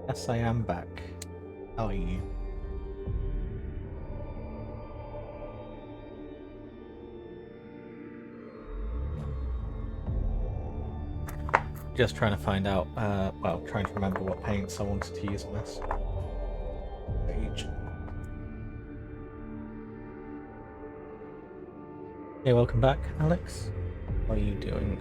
Yes, I am back. How are you? Just trying to find out, well, trying to remember what paints I wanted to use on this page. Hey, welcome back, Alex. How are you doing?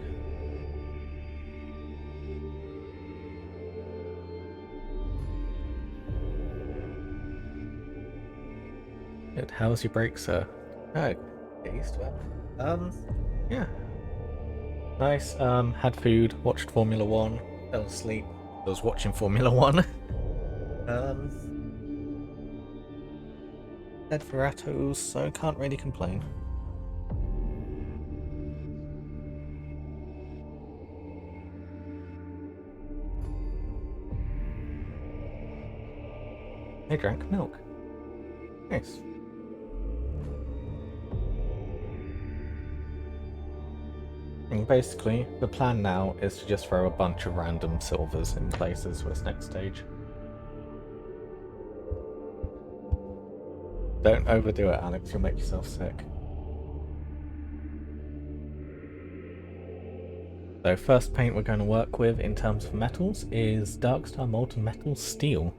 Good. How was your break, sir? Oh, get used to it. Yeah. Nice. Had food, watched Formula One, fell asleep. I was watching Formula One. Dead for Attos, so can't really complain. I drank milk. Nice. And basically, the plan now is to just throw a bunch of random silvers in places for this next stage. Don't overdo it, Alex, you'll make yourself sick. So first paint we're going to work with in terms of metals is Darkstar Molten Metal Steel.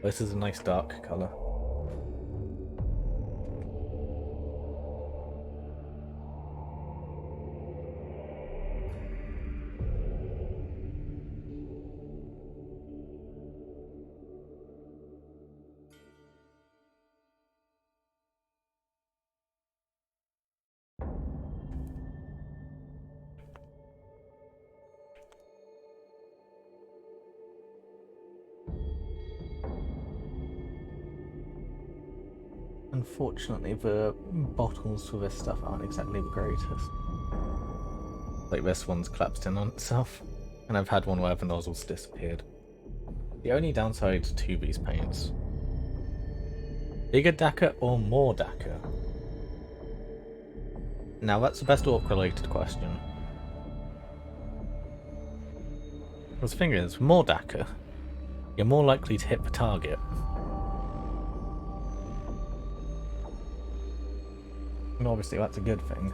This is a nice dark colour. Unfortunately, the bottles for this stuff aren't exactly the greatest. Like this one's collapsed in on itself, and I've had one where the nozzle's disappeared. The only downside to these paints: bigger Daka or more Daka? Now that's the best orc-related question. The thing is, more Daka, you're more likely to hit the target. And obviously that's a good thing.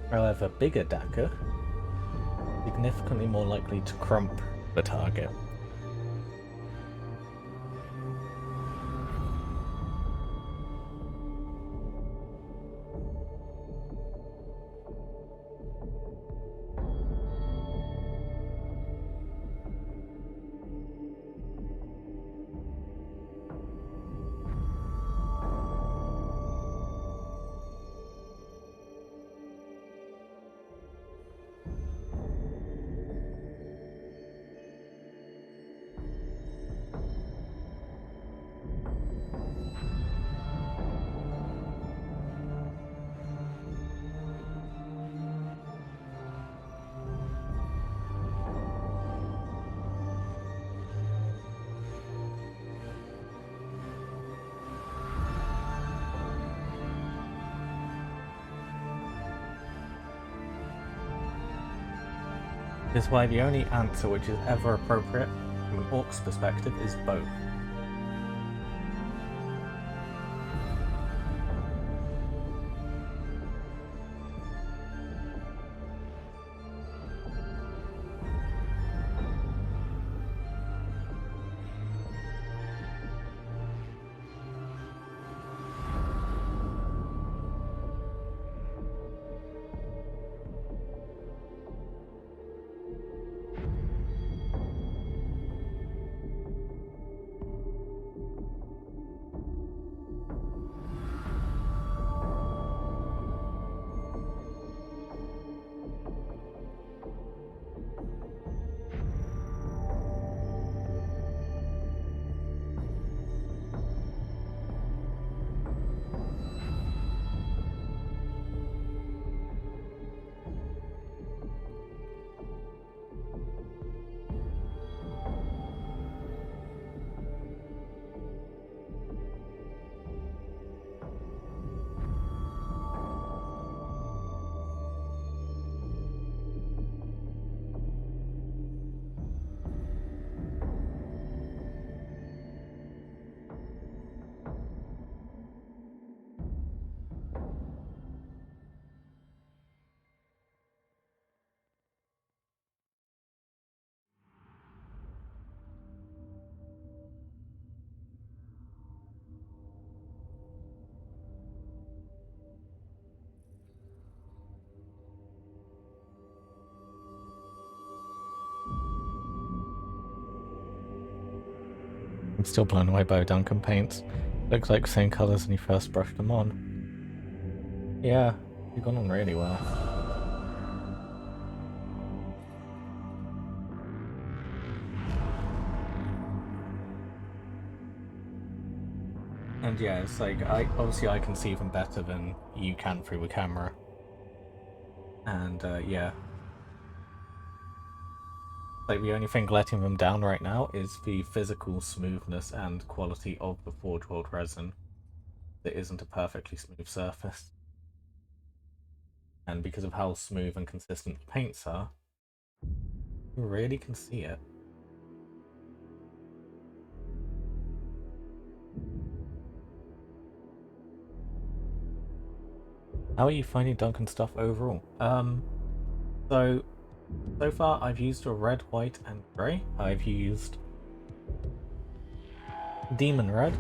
However, bigger Daka, significantly more likely to crump the target. This is why the only answer which is ever appropriate from an orc's perspective is both. I'm still blown away by Duncan paints. Looks like the same colours when you first brushed them on. Yeah, you've gone on really well. And yeah, it's like, obviously I can see them better than you can through the camera. And yeah. Like, the only thing letting them down right now is the physical smoothness and quality of the Forge World resin. It isn't a perfectly smooth surface. And because of how smooth and consistent the paints are, you really can see it. How are you finding Duncan stuff overall? So far I've used a red, white, and grey. I've used Demon Red,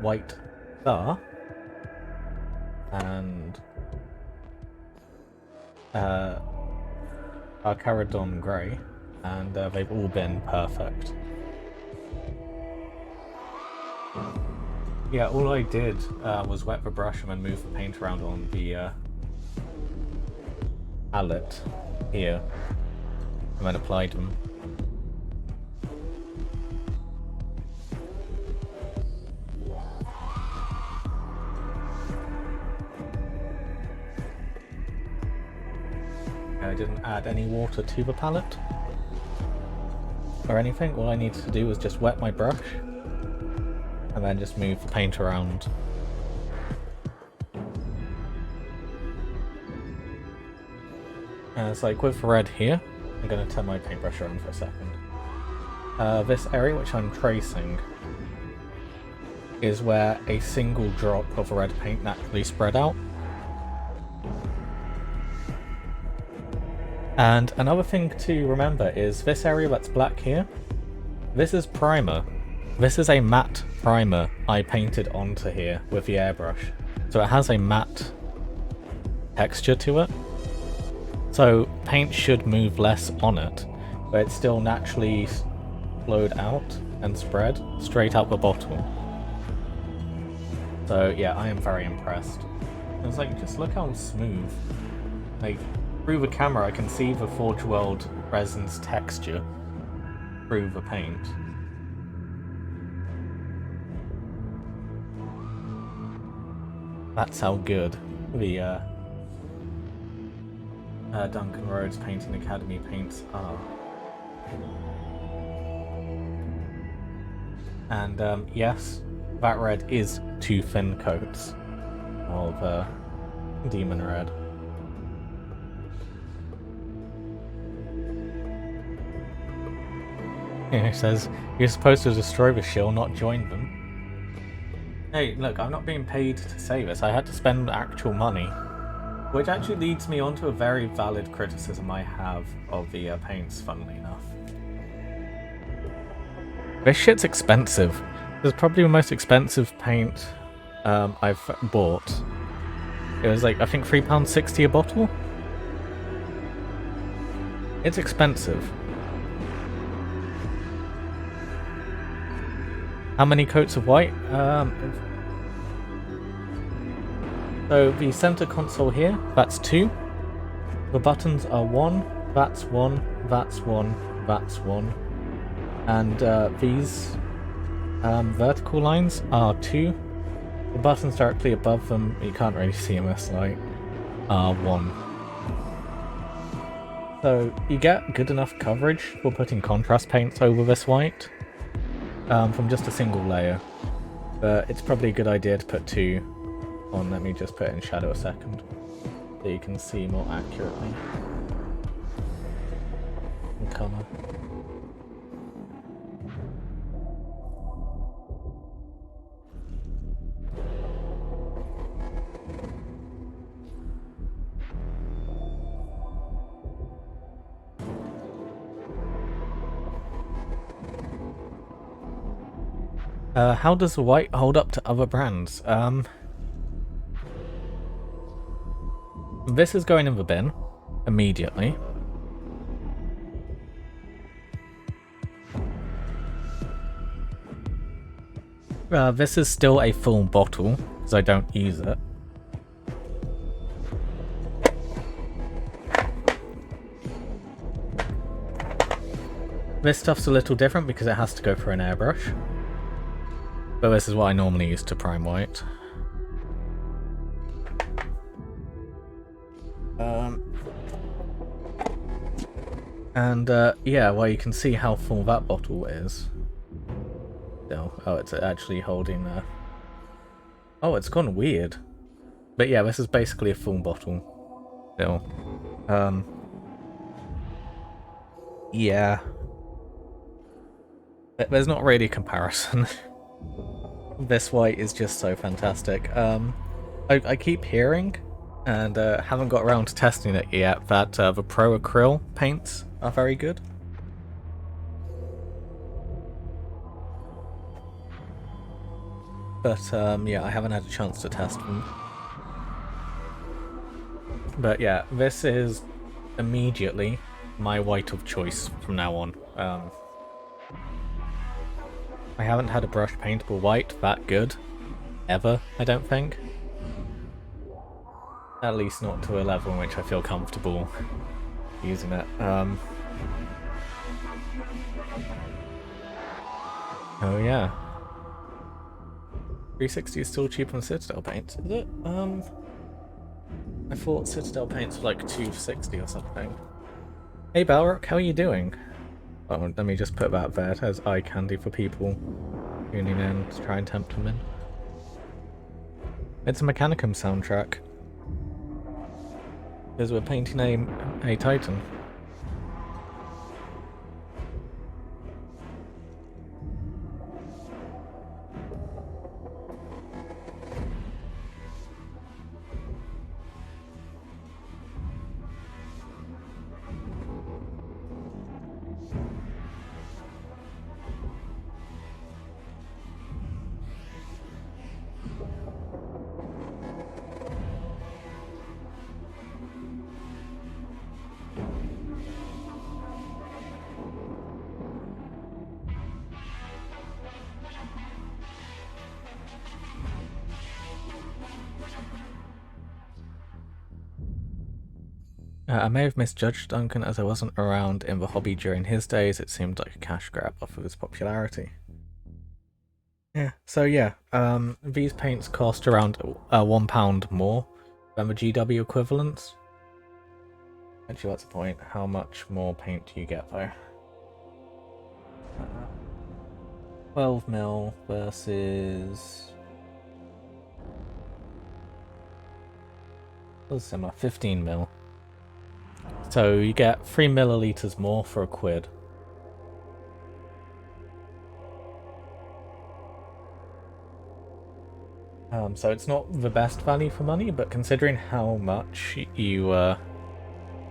White Star, and Arcaradon Grey, and they've all been perfect. Yeah, all I did was wet the brush and then move the paint around on the palette here, and then applied them. I didn't add any water to the palette or anything. All I needed to do was just wet my brush and then just move the paint around. And it's like with red here, I'm going to turn my paintbrush around for a second. This area which I'm tracing is where a single drop of red paint naturally spread out. And another thing to remember is this area that's black here, this is primer. This is a matte primer I painted onto here with the airbrush. So it has a matte texture to it. So paint should move less on it, but it's still naturally flowed out and spread straight out the bottle. So yeah, I am very impressed. It's like, just look how smooth. Like, through the camera I can see the Forge World resin's texture through the paint. That's how good the Duncan Rhodes Painting Academy paints are. And yes, that red is 2 thin coats of Demon Red. It says, you're supposed to destroy the shield, not join them. Hey, look, I'm not being paid to say this. I had to spend actual money. Which actually leads me on to a very valid criticism I have of the paints, funnily enough. This shit's expensive. It's probably the most expensive paint I've bought. It was like, I think £3.60 a bottle? It's expensive. How many coats of white? So the center console here, that's 2. The buttons are 1, that's 1, that's 1, that's 1. And these vertical lines are 2. The buttons directly above them, you can't really see them this light, are 1. So you get good enough coverage for putting contrast paints over this white. From just a single layer, but it's probably a good idea to put 2 on. Let me just put it in shadow a second so you can see more accurately in colour. How does the white hold up to other brands? This is going in the bin immediately. this is still a full bottle, because I don't use it. This stuff's a little different because it has to go through an airbrush. But this is what I normally use to prime white. Yeah, well, you can see how full that bottle is. Still, oh, it's actually holding oh, it's gone weird. But yeah, this is basically a full bottle. Still. Yeah. There's not really a comparison. This white is just so fantastic. I keep hearing, and haven't got around to testing it yet, that the Pro Acryl paints are very good. But yeah, I haven't had a chance to test them. But yeah, this is immediately my white of choice from now on. I haven't had a brush paintable white that good, ever, I don't think. At least not to a level in which I feel comfortable using it. Oh yeah. 360 is still cheaper than Citadel paints, is it? I thought Citadel paints were like 260 or something. Hey Balrock, how are you doing? Oh, let me just put that there as eye candy for people tuning in to try and tempt them in. It's a Mechanicum soundtrack. Because we're painting a Titan. I may have misjudged Duncan as I wasn't around in the hobby during his days. It seemed like a cash grab off of his popularity. Yeah, so yeah, these paints cost around £1 more than the GW equivalents. Actually, that's the point. How much more paint do you get though? 12mm versus... That was similar, 15mm. So you get 3 milliliters more for £1. So it's not the best value for money, but considering how much you, or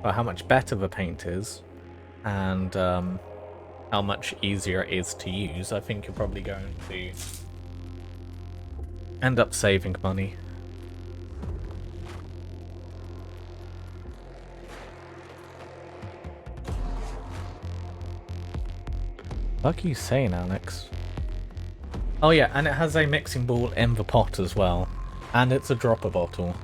how much better the paint is, and how much easier it is to use, I think you're probably going to end up saving money. What are you saying, Alex? Oh yeah, and it has a mixing ball in the pot as well. And it's a dropper bottle.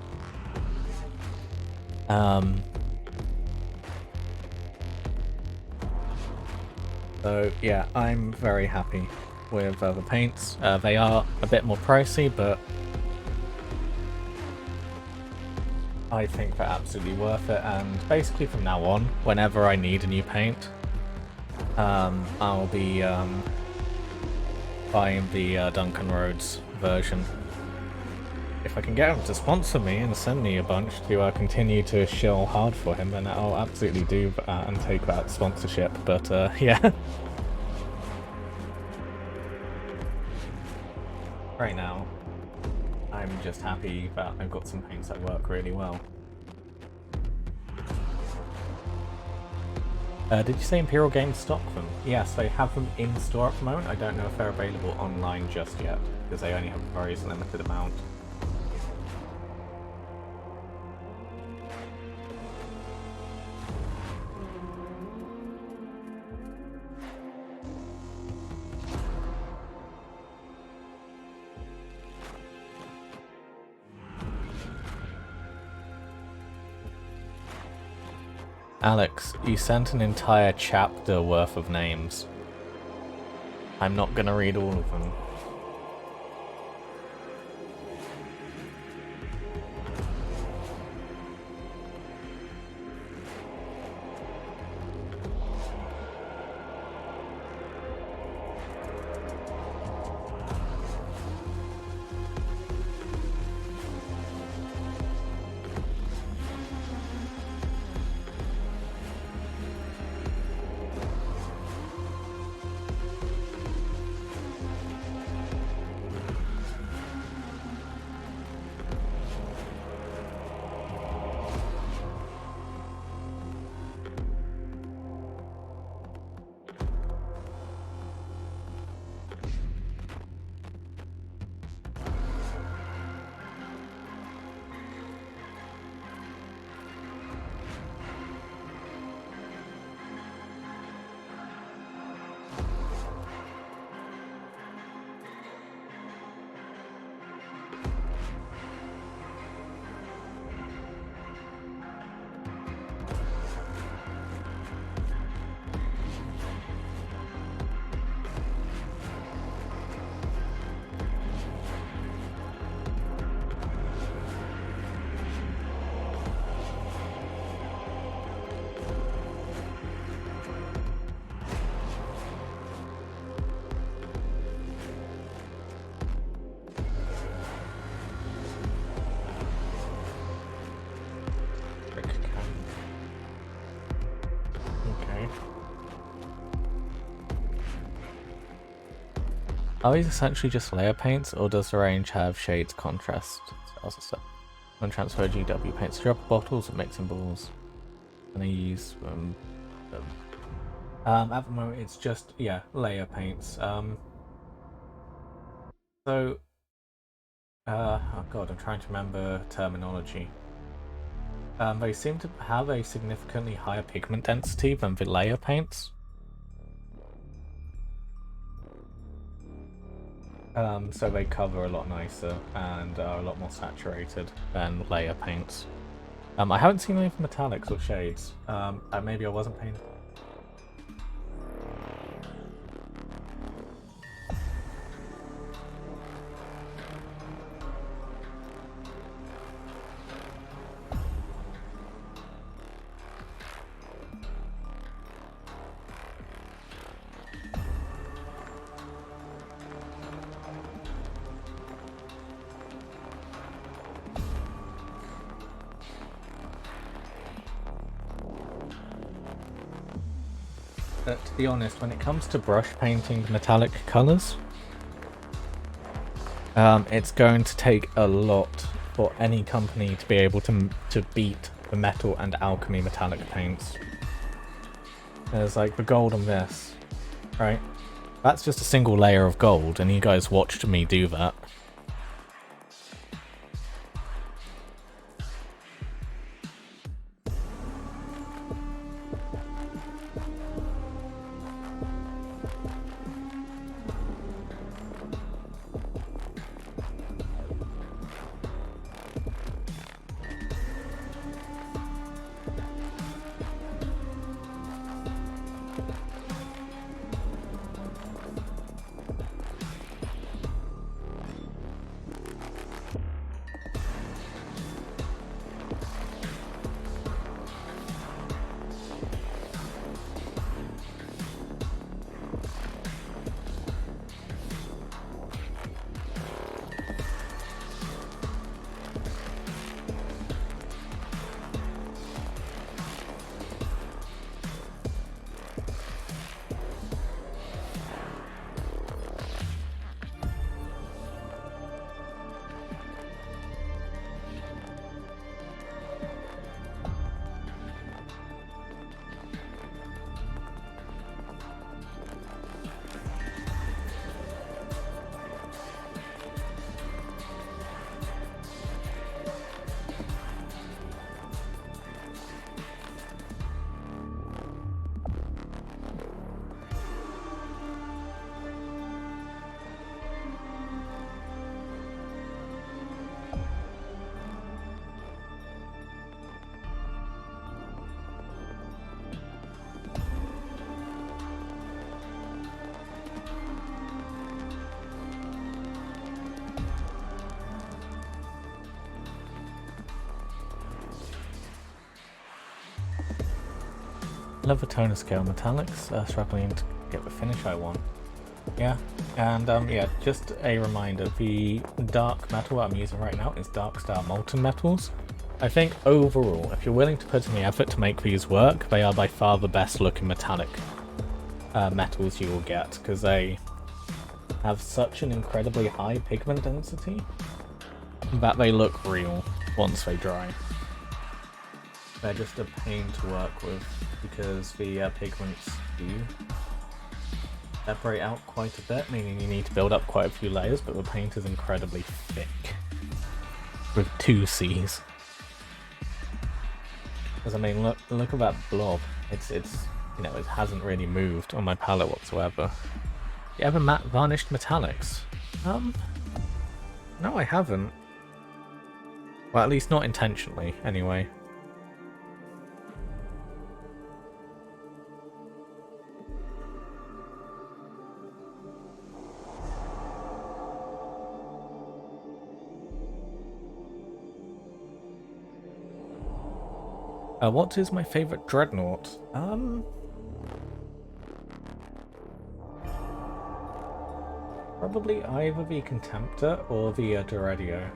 So yeah, I'm very happy with the paints. They are a bit more pricey, but I think they're absolutely worth it. And basically from now on, whenever I need a new paint, I'll be buying the Duncan Rhodes version. If I can get him to sponsor me and send me a bunch to continue to shill hard for him, then I'll absolutely do that and take that sponsorship, but yeah. Right now, I'm just happy that I've got some paints that work really well. Did you say Imperial Games stock them? Yes, they have them in store at the moment. I don't know if they're available online just yet, because they only have a very limited amount. Alex, you sent an entire chapter worth of names. I'm not gonna read all of them. Are these essentially just layer paints, or does the range have shades, contrast, styles and stuff? When transfer GW paints, drop bottles and mixing balls. And I use at the moment it's just layer paints. Oh god, I'm trying to remember terminology. They seem to have a significantly higher pigment density than the layer paints. So they cover a lot nicer and are a lot more saturated than layer paints. I haven't seen any of the metallics or shades. Maybe I wasn't paying. To be honest, when it comes to brush painting metallic colours, it's going to take a lot for any company to be able to beat the metal and alchemy metallic paints. There's like the gold on this, right? That's just a single layer of gold, and you guys watched me do that. Love a toner scale metallics, struggling to get the finish I want. Yeah, and yeah, just a reminder, the dark metal I'm using right now is Darkstar Molten Metals. I think overall, if you're willing to put in the effort to make these work, they are by far the best looking metallic metals you will get, because they have such an incredibly high pigment density that they look real once they dry. They're just a pain to work with because the pigments do separate out quite a bit, meaning you need to build up quite a few layers, but the paint is incredibly thick with 2 C's. Because I mean, look at that blob. It's you know, it hasn't really moved on my palette whatsoever. You ever matte varnished metallics? No, I haven't. Well, at least not intentionally, anyway. What is my favourite dreadnought? Probably either the Contemptor or the Doradio.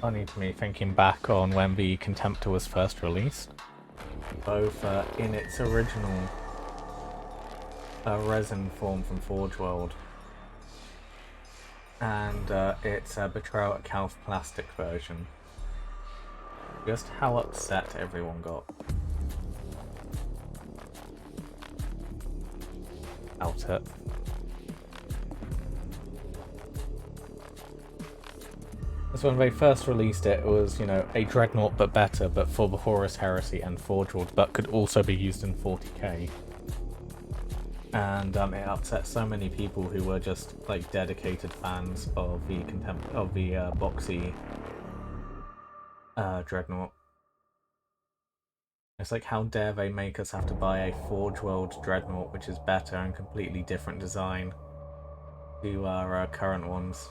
Funny to me thinking back on when the Contemptor was first released, both in its original resin form from Forge World and its Betrayal at Calf plastic version. Just how upset everyone got about it. So when they first released it, it was, you know, a Dreadnought but better, but for the Horus Heresy and Forge World, but could also be used in 40k. And it upset so many people who were just like dedicated fans of the boxy Dreadnought. It's like, how dare they make us have to buy a Forge World Dreadnought, which is better and completely different design to our current ones.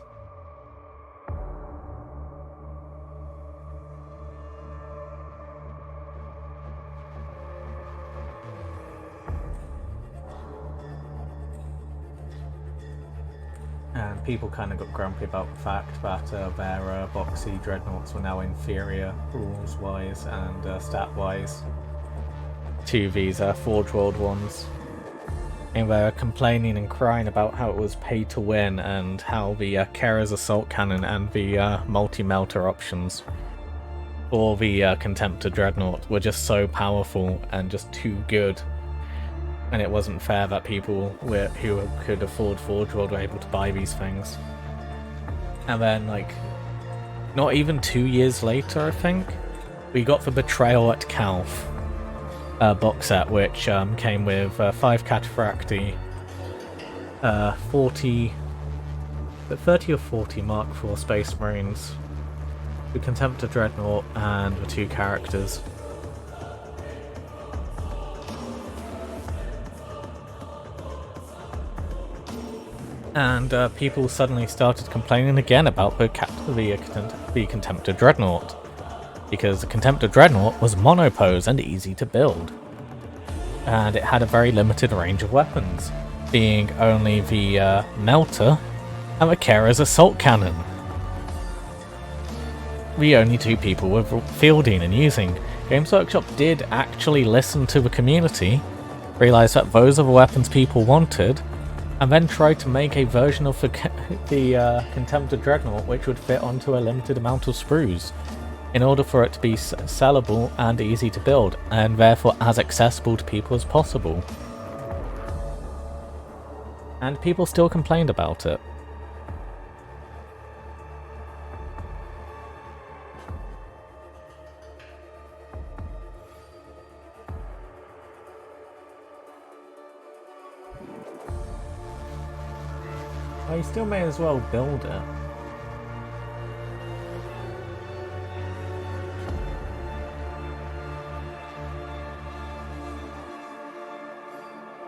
And people kind of got grumpy about the fact that their boxy dreadnoughts were now inferior rules-wise and stat-wise to these Forge World ones. And they were complaining and crying about how it was pay to win and how the Kera's Assault Cannon and the multi-melter options for the Contemptor Dreadnought were just so powerful and just too good. And it wasn't fair that people who could afford Forge World were able to buy these things. And then, like, not even 2 years later, I think, we got the Betrayal at Calf box set, which came with 5 Cataphracti, 30 or 40 Mark IV Space Marines, the Contemptor Dreadnought, and the 2 characters. And people suddenly started complaining again about the Contemptor Dreadnought, because the Contemptor Dreadnought was monopose and easy to build, and it had a very limited range of weapons, being only the Melter and the Kara's Assault Cannon. The only two people were fielding and using. Games Workshop did actually listen to the community, realised that those are the weapons people wanted, and then tried to make a version of the Contemptor Dreadnought which would fit onto a limited amount of sprues, in order for it to be sellable and easy to build, and therefore as accessible to people as possible. And people still complained about it. Well, you still may as well build it.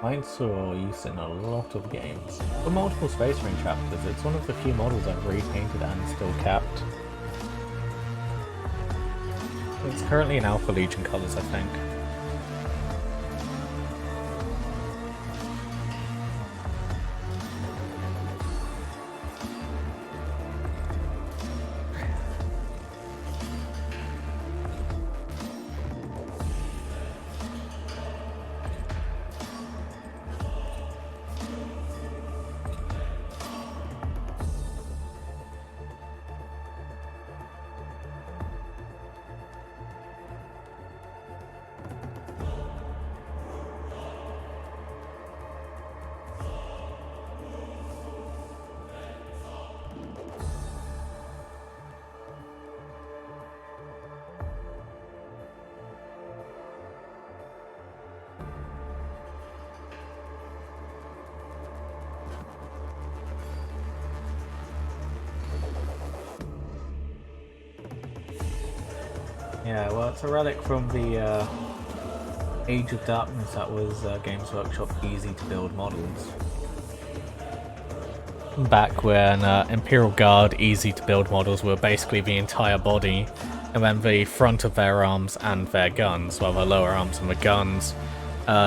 Mine saw use in a lot of games. For multiple Space Marine chapters, it's one of the few models I've repainted and still kept. It's currently in Alpha Legion colours, I think. Yeah, well, it's a relic from the Age of Darkness that was Games Workshop easy to build models. Back when Imperial Guard easy to build models were basically the entire body, and then the front of their arms and their guns, well, the lower arms and the guns,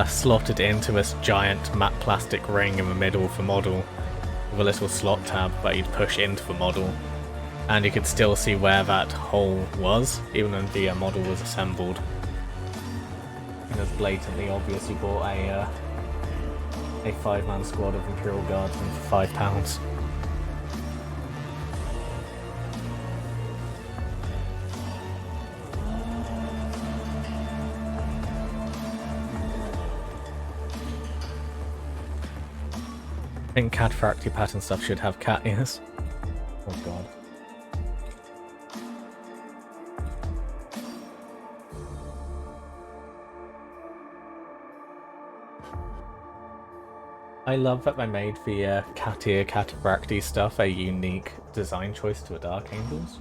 slotted into this giant matte plastic ring in the middle of the model, with a little slot tab that you'd push into the model. And you could still see where that hole was, even when the model was assembled. It was blatantly obvious you bought a 5-man squad of Imperial Guardsmen for £5. I think Cataphractii pattern stuff should have cat ears. Oh god. I love that they made the cat ear Cataphractii stuff a unique design choice to the Dark Angels.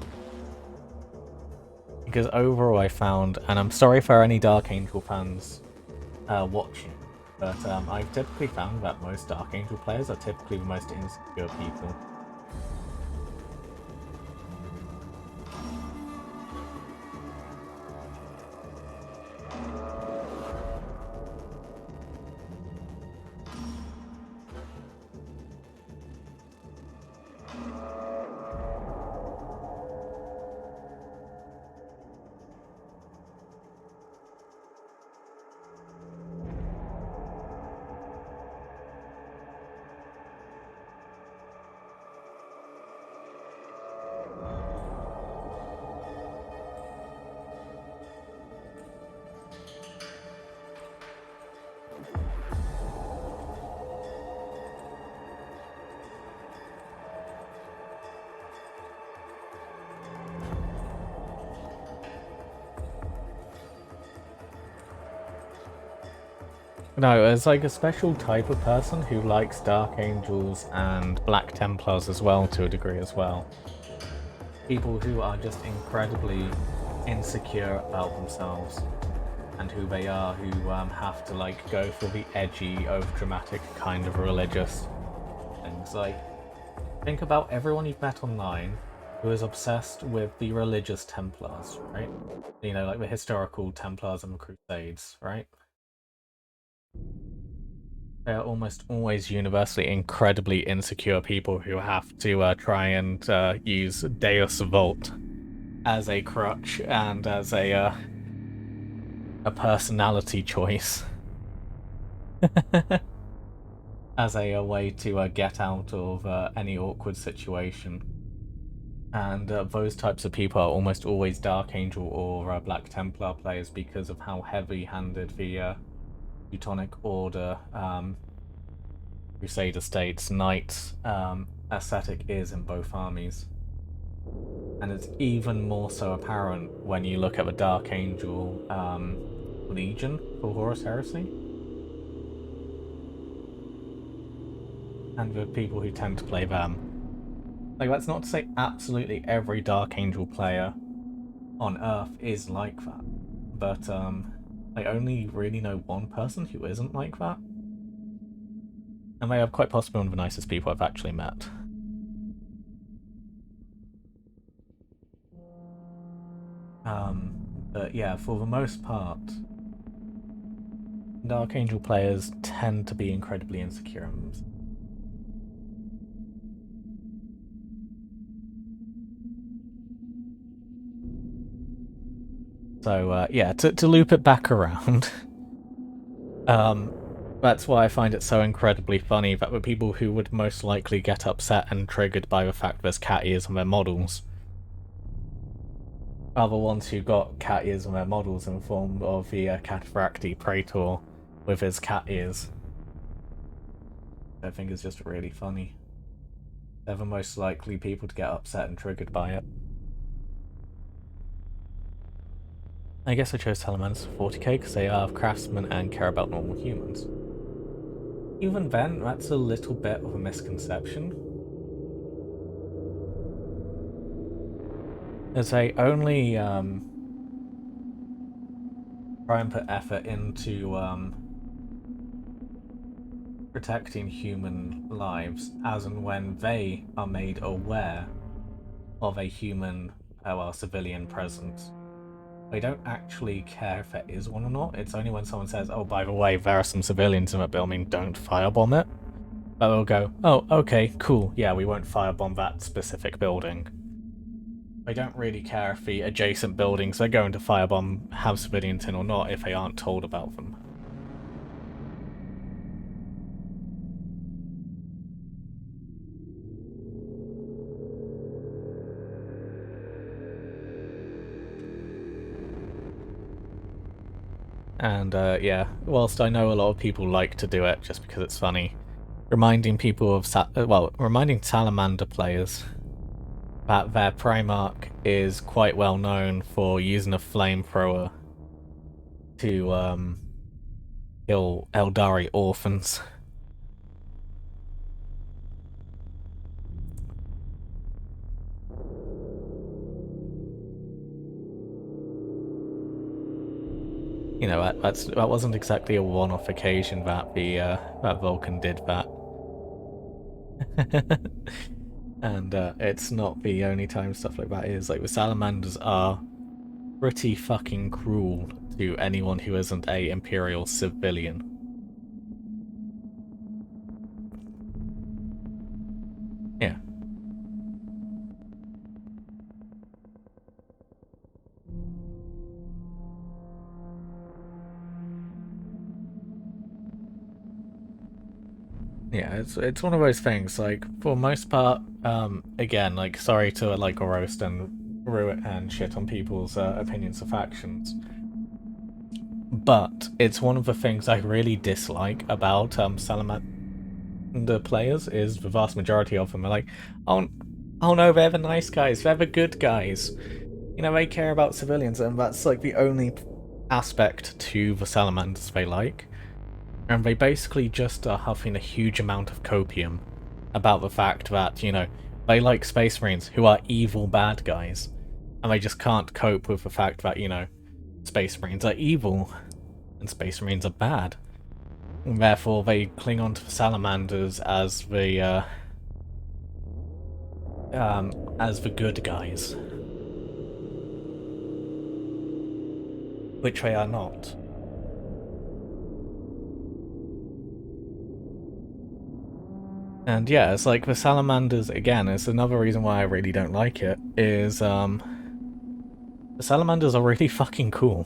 Because overall I found, and I'm sorry for any Dark Angel fans watching, but I've typically found that most Dark Angel players are typically the most insecure people. No, there's like a special type of person who likes Dark Angels and Black Templars as well, to a degree as well. People who are just incredibly insecure about themselves and who they are, who have to like go for the edgy, over-dramatic kind of religious thing. things. Like, think about everyone you've met online who is obsessed with the religious Templars, right? You know, like the historical Templars and the Crusades, right? They are almost always universally incredibly insecure people who have to try and use Deus Vult as a crutch and as a personality choice. As a way to get out of any awkward situation. And those types of people are almost always Dark Angel or Black Templar players because of how heavy-handed the Teutonic Order, Crusader States, Knights aesthetic is in both armies. And it's even more so apparent when you look at the Dark Angel Legion for Horus Heresy. And the people who tend to play them. Like, that's not to say absolutely every Dark Angel player on Earth is like that. But, I only really know one person who isn't like that. And they are quite possibly one of the nicest people I've actually met. But yeah, for the most part, Dark Angel players tend to be incredibly insecure in themselves. So, yeah, to loop it back around, that's why I find it so incredibly funny that the people who would most likely get upset and triggered by the fact there's cat ears on their models are the ones who got cat ears on their models in the form of the Cataphracti Praetor with his cat ears. I think is just really funny. They're the most likely people to get upset and triggered by it. I guess I chose Salamanders for 40k because they are craftsmen and care about normal humans. Even then, that's a little bit of a misconception. As I only try and put effort into protecting human lives as and when they are made aware of a human, civilian presence. They don't actually care if there is one or not. It's only when someone says, oh, by the way, there are some civilians in that building, don't firebomb it. But they'll go, oh, okay, cool, yeah, we won't firebomb that specific building. They don't really care if the adjacent buildings they're going to firebomb have civilians in or not if they aren't told about them. And yeah, whilst I know a lot of people like to do it just because it's funny, reminding people of reminding Salamander players that their Primarch is quite well known for using a flamethrower to kill Eldari orphans. You know, that wasn't exactly a one-off occasion that that Vulcan did that. And it's not the only time stuff like that is. Like, the Salamanders are pretty fucking cruel to anyone who isn't a Imperial civilian. Yeah. Yeah, it's one of those things, like, for most part, again, like, sorry to, like, roast and ruin and shit on people's opinions of factions, but it's one of the things I really dislike about Salamander players is the vast majority of them are like, oh no, they're the nice guys, they're the good guys. You know, they care about civilians, and that's, like, the only aspect to the Salamanders they like. And they basically just are huffing a huge amount of copium about the fact that, you know, they like Space Marines who are evil bad guys. And they just can't cope with the fact that, you know, Space Marines are evil and Space Marines are bad. And therefore they cling on to the Salamanders as the as the good guys, which they are not. And yeah, it's like the salamanders, again, it's another reason why I really don't like it, is, the salamanders are really fucking cool.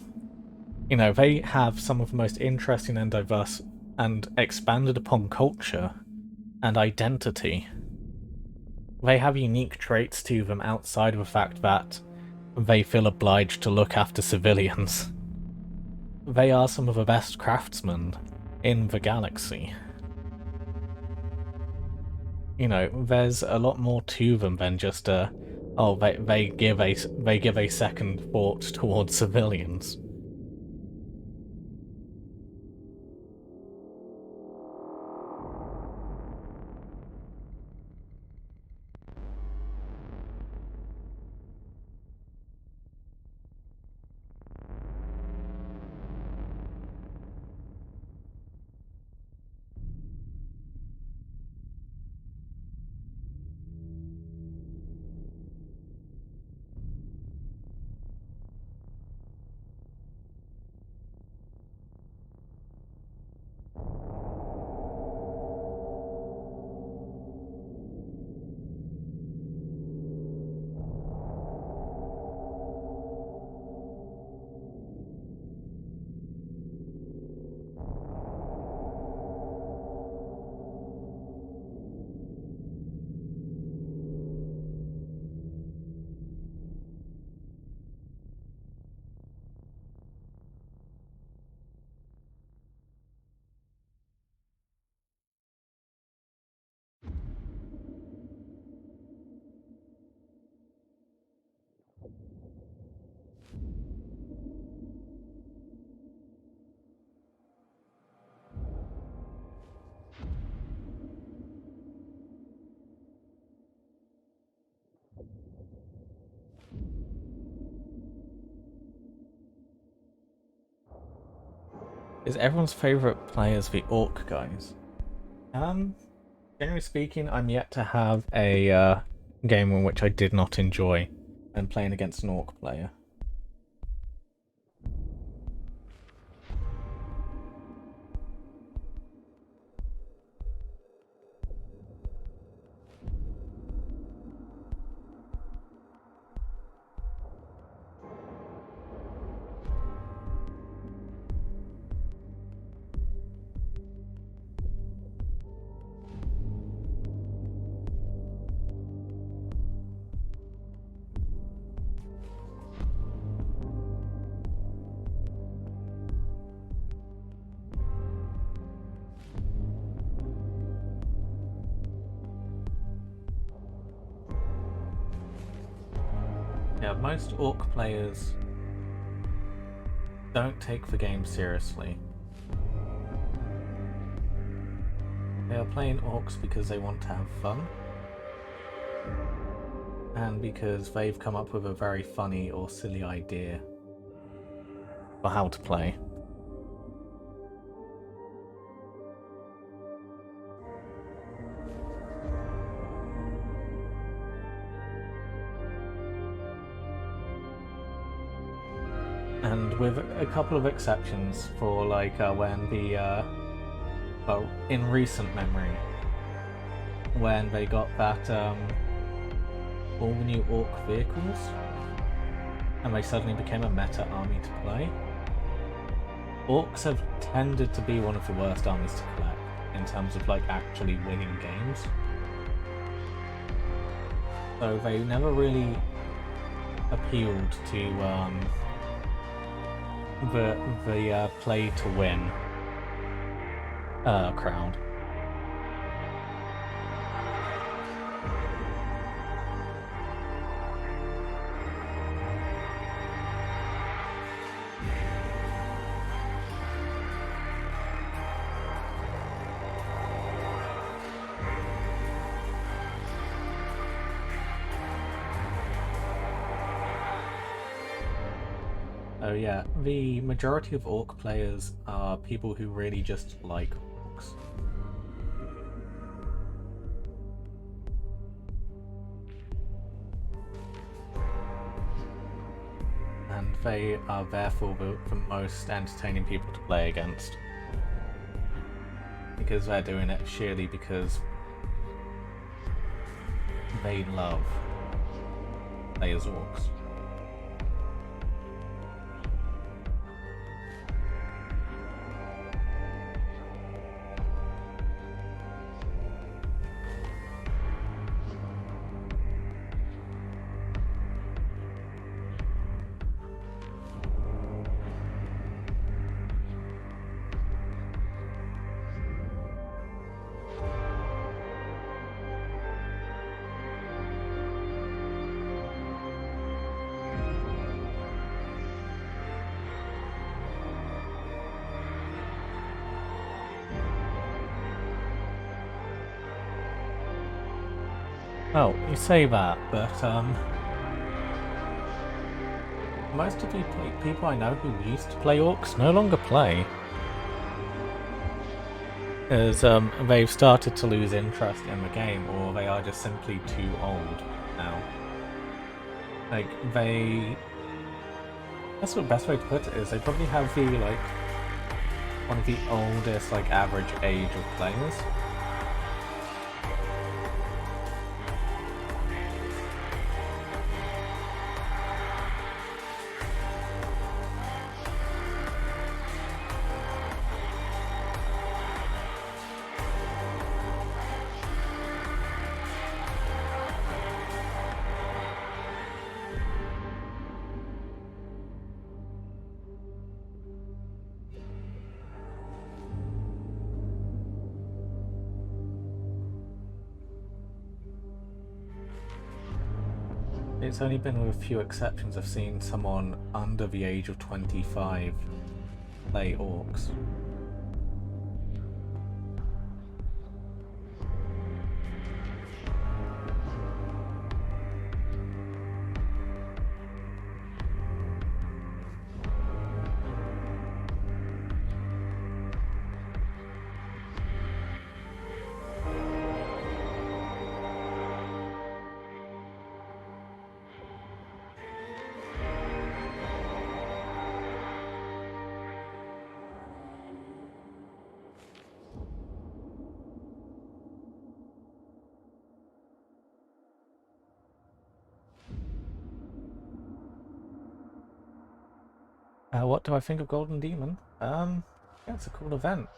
You know, they have some of the most interesting and diverse and expanded upon culture and identity. They have unique traits to them outside of the fact that they feel obliged to look after civilians. They are some of the best craftsmen in the galaxy. You know, there's a lot more to them than just they give a second thought towards civilians. Is everyone's favourite players the orc guys? Generally speaking, I'm yet to have a game in which I did not enjoy when playing against an orc player. Yeah, most orc players don't take the game seriously. They are playing orcs because they want to have fun, and because they've come up with a very funny or silly idea for how to play. And with a couple of exceptions for like when the well, in recent memory, when they got that all the new orc vehicles, and they suddenly became a meta army to play. Orcs have tended to be one of the worst armies to collect in terms of like actually winning games. So they never really appealed to the play to win crowd. Oh yeah, the majority of orc players are people who really just like orcs. they are therefore the most entertaining people to play against. Because they're doing it sheerly because they love play as orcs. Oh, you say that, but most of the people I know who used to play orcs no longer play. As they've started to lose interest in the game, or they are just simply too old now. Like, that's the best way to put it is they probably have the, like, one of the oldest, like, average age of players. It's only been with a few exceptions I've seen someone under the age of 25 play orcs. What do I think of Golden Demon? Yeah, it's a cool event.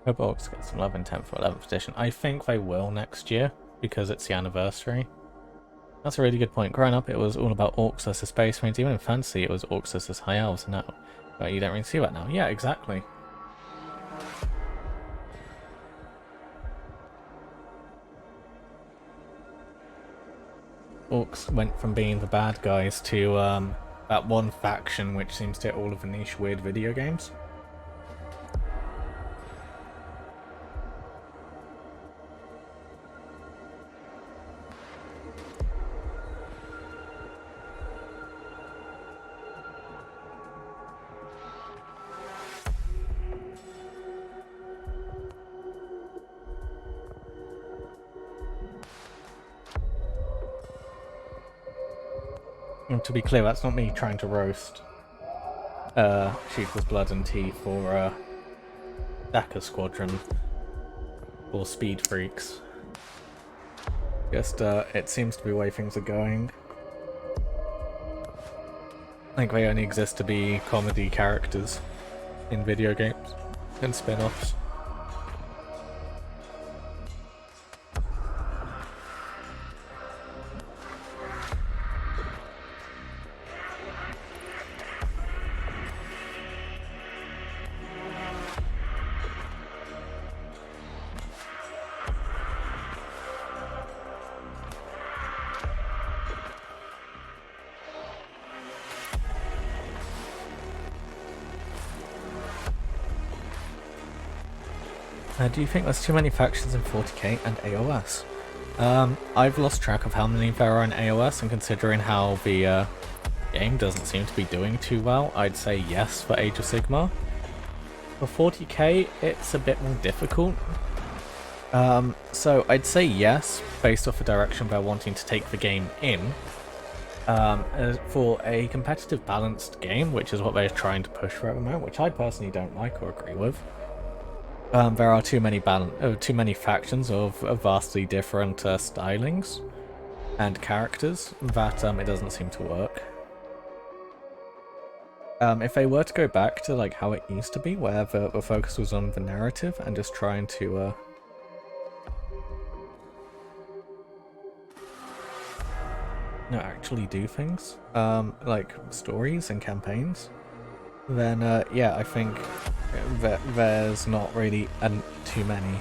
Hope orcs get some love in 10th or 11th edition. I think they will next year, because it's the anniversary. That's a really good point. Growing up, it was all about orcs versus space marines. Even in fantasy, it was orcs versus high elves. No, but you don't really see that now. Yeah, exactly. Orcs went from being the bad guys to that one faction which seems to hit all of the niche weird video games. And to be clear, that's not me trying to roast Sheep with Blood and Teeth or Daka Squadron or Speed Freaks. Just, it seems to be the way things are going. I think they only exist to be comedy characters in video games and spin-offs. Do you think there's too many factions in 40k and AOS? I've lost track of how many there are in AOS, and considering how the game doesn't seem to be doing too well, I'd say yes for Age of Sigmar. For 40k, it's a bit more difficult. So I'd say yes, based off the direction they're wanting to take the game in. For a competitive, balanced game, which is what they're trying to push for at the moment, which I personally don't like or agree with. There are too many factions of vastly different stylings and characters that it doesn't seem to work. If they were to go back to like how it used to be, where the focus was on the narrative and just trying to actually do things, like stories and campaigns, then yeah, I think that there's not really too many.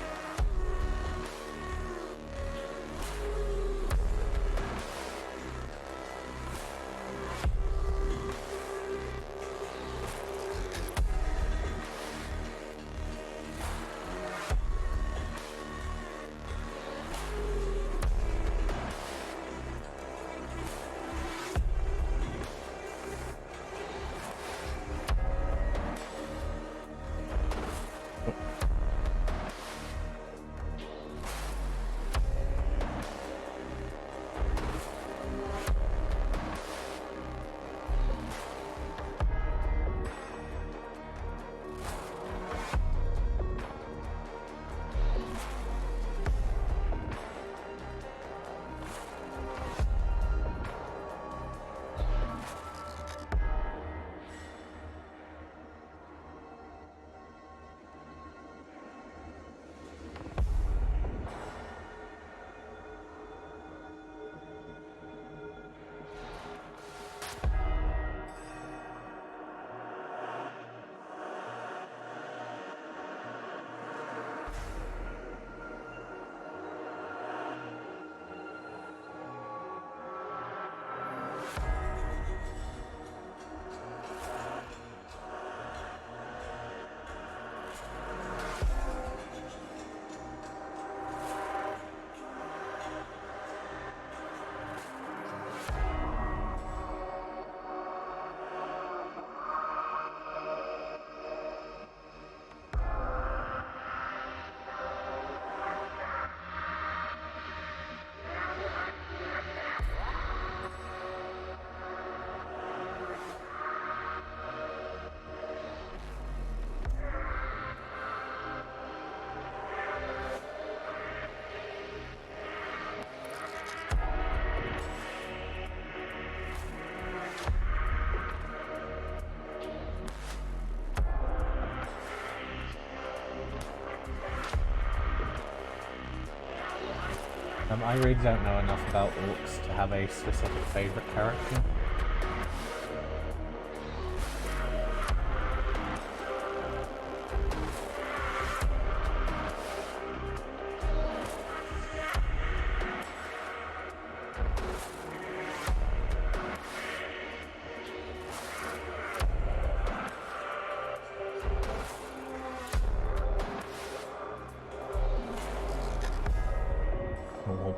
I really don't know enough about orcs to have a specific favourite character.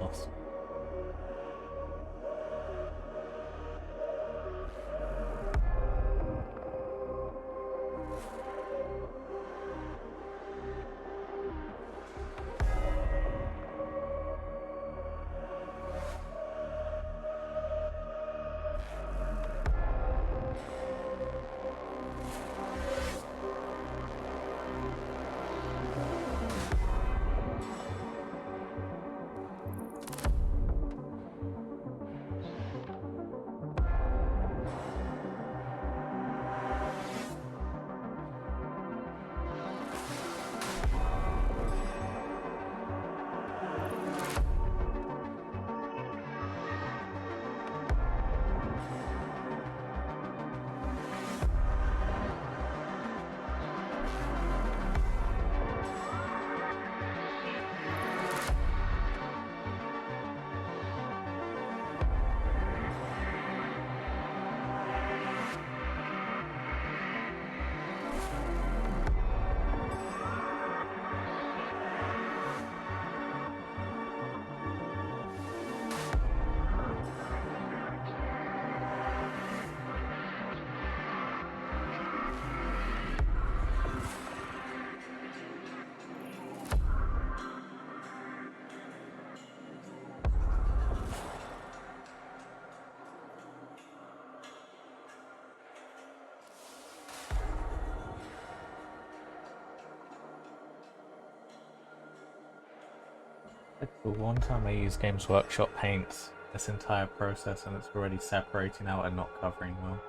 Boss. The one time I use Games Workshop paints, this entire process, and it's already separating out and not covering well.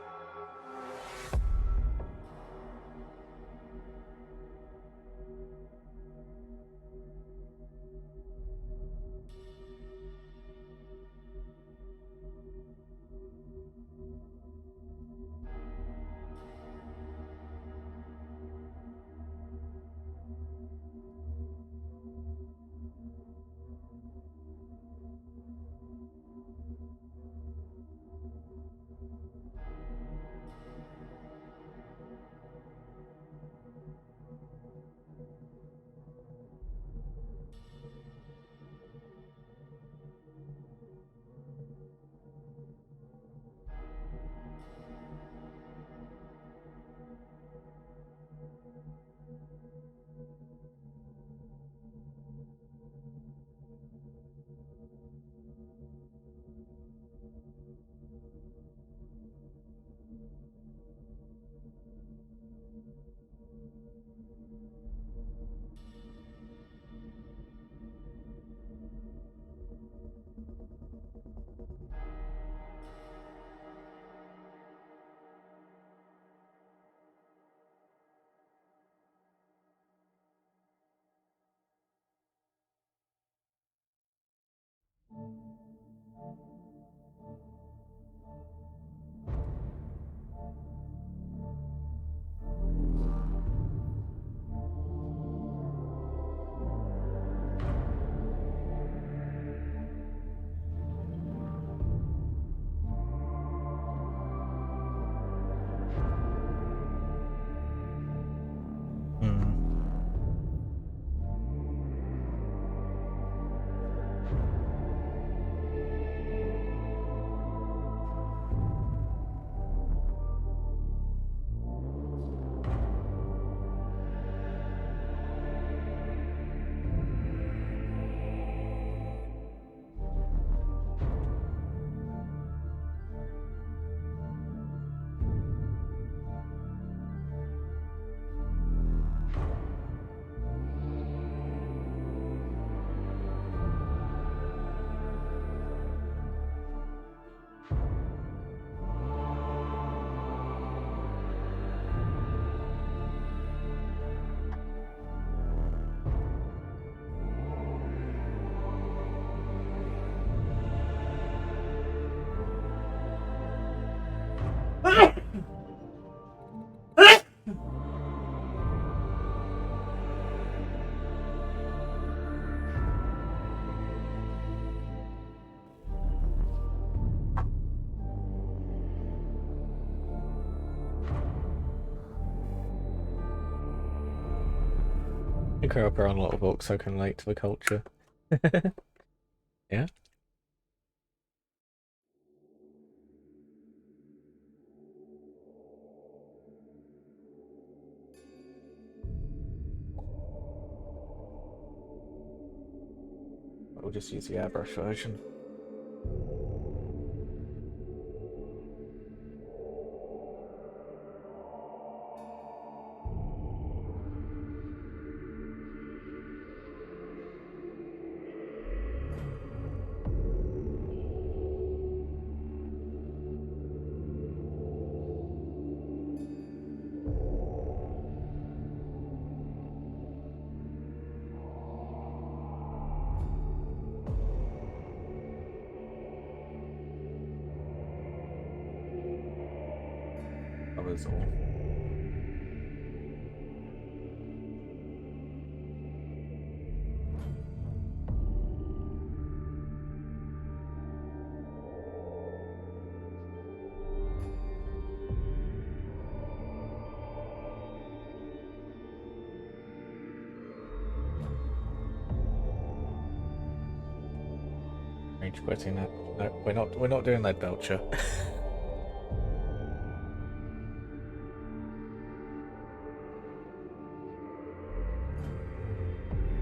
I grew up around a lot of orcs, so I can relate to the culture. Yeah. We'll just use the airbrush version. That was all. Rage quitting that. No, we're not doing that, Belcher.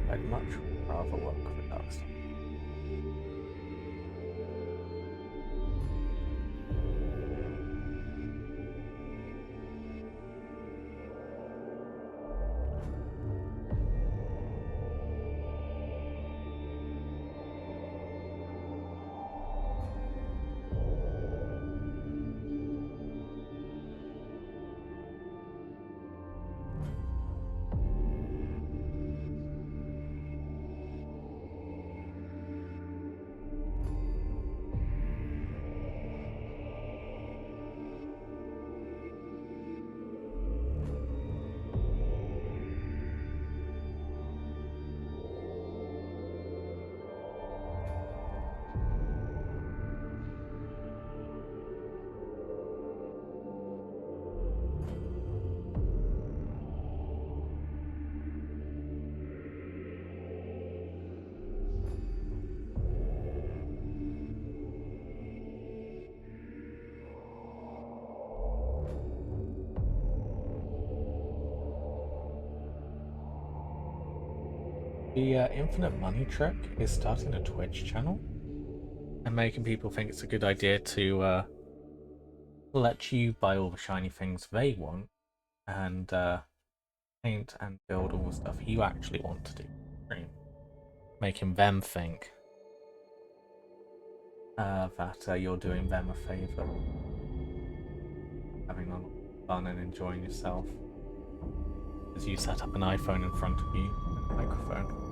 I'd much rather work with that stuff. The infinite money trick is starting a Twitch channel and making people think it's a good idea to let you buy all the shiny things they want and paint and build all the stuff you actually want to do. Making them think that you're doing them a favor, having a lot of fun and enjoying yourself as you set up an iPhone in front of you and a microphone.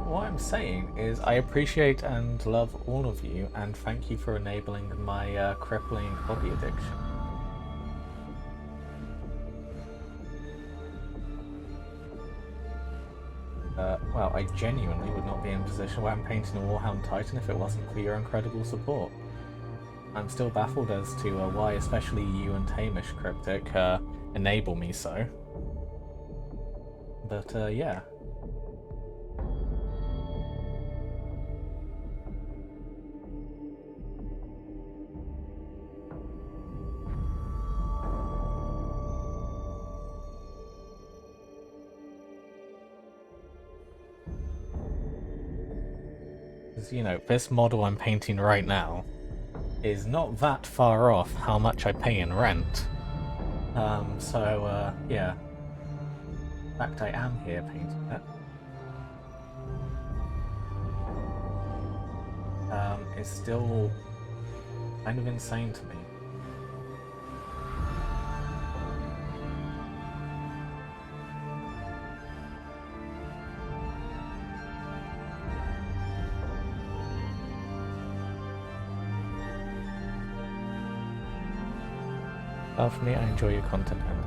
What I'm saying is I appreciate and love all of you and thank you for enabling my crippling hobby addiction. Well, I genuinely would not be in a position where I'm painting a Warhound Titan if it wasn't for your incredible support. I'm still baffled as to why especially you and Hamish Cryptic enable me so. But yeah. You know, this model I'm painting right now is not that far off how much I pay in rent. Yeah. In fact, I am here painting it. It's still kind of insane to me. Well, for me, I enjoy your content, and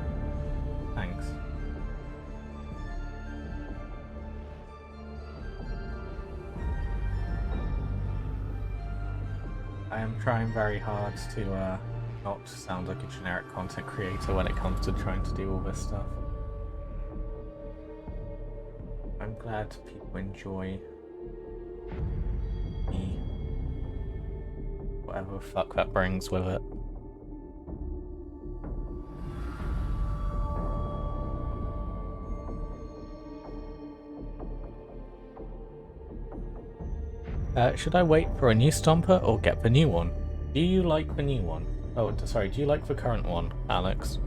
thanks. I am trying very hard to not sound like a generic content creator when it comes to trying to do all this stuff. I'm glad people enjoy me, whatever the fuck that brings with it. Should I wait for a new Stomper or get the new one? Do you like the new one? Oh, sorry, do you like the current one, Alex?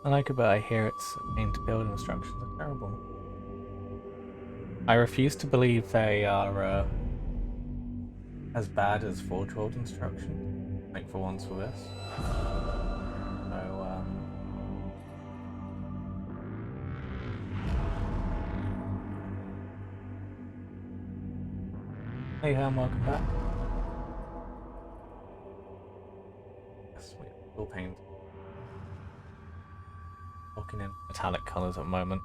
I like it, but I hear its paint build instructions are terrible. I refuse to believe they are as bad as Forge World instructions, like for once for this. So, hey Ham, welcome back. Yes, we'll paint. Looking in metallic colours at the moment.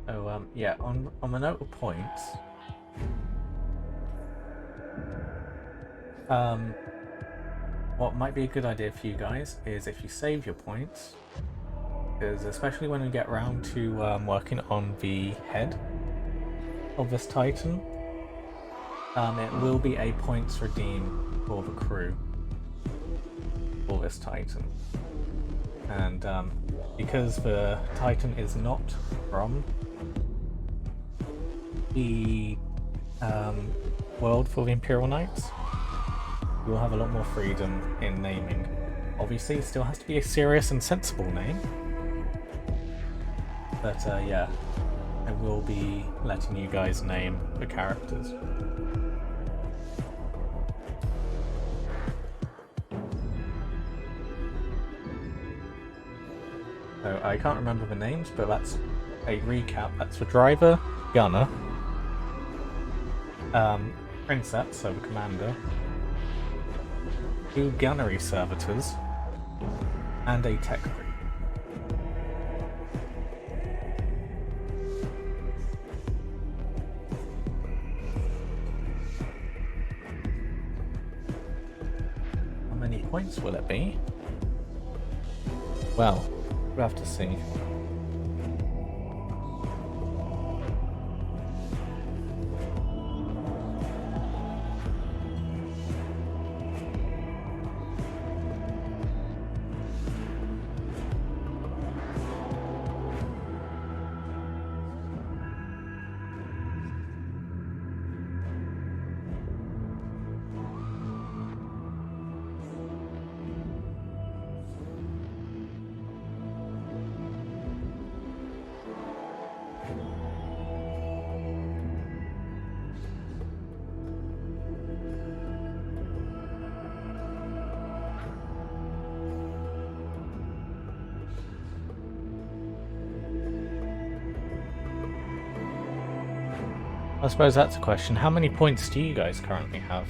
Oh, yeah, on the note of points, What might be a good idea for you guys is if you save your points, because especially when we get round to working on the head of this Titan, it will be a points redeem for the crew for this Titan. And because the Titan is not from the world for the Imperial Knights, you'll have a lot more freedom in naming. Obviously, it still has to be a serious and sensible name. But yeah, I will be letting you guys name the characters. So I can't remember the names, but that's a recap. That's the driver, gunner, Princeps, so the commander, 2 gunnery servitors, and a tech crew. How many points will it be? Well, we'll have to see. I suppose that's a question. How many points do you guys currently have?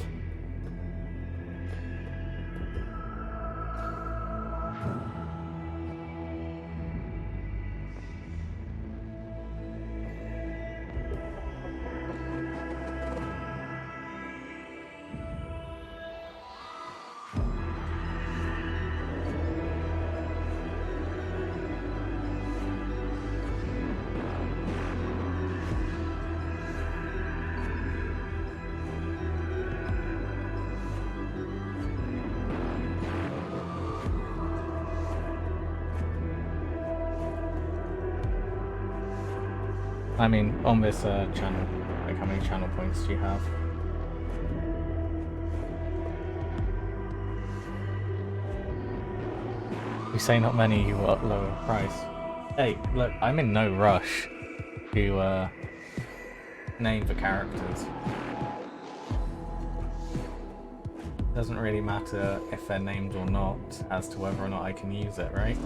I mean, on this channel, like how many channel points do you have? You say not many, you will lower price. Hey, look, I'm in no rush to name the characters. Doesn't really matter if they're named or not as to whether or not I can use it, right?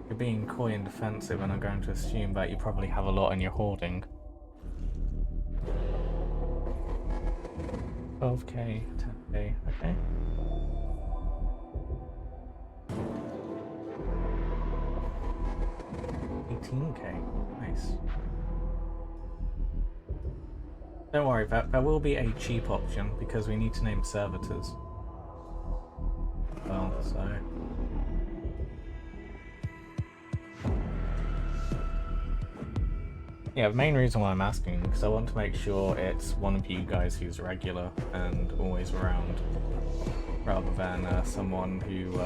You're being coy and defensive, and I'm going to assume that you probably have a lot in your hoarding. 12k, 10k, okay. $18k, nice. Don't worry, there will be a cheap option because we need to name servitors. Well, so... Yeah, the main reason why I'm asking is because I want to make sure it's one of you guys who's regular and always around, rather than someone who,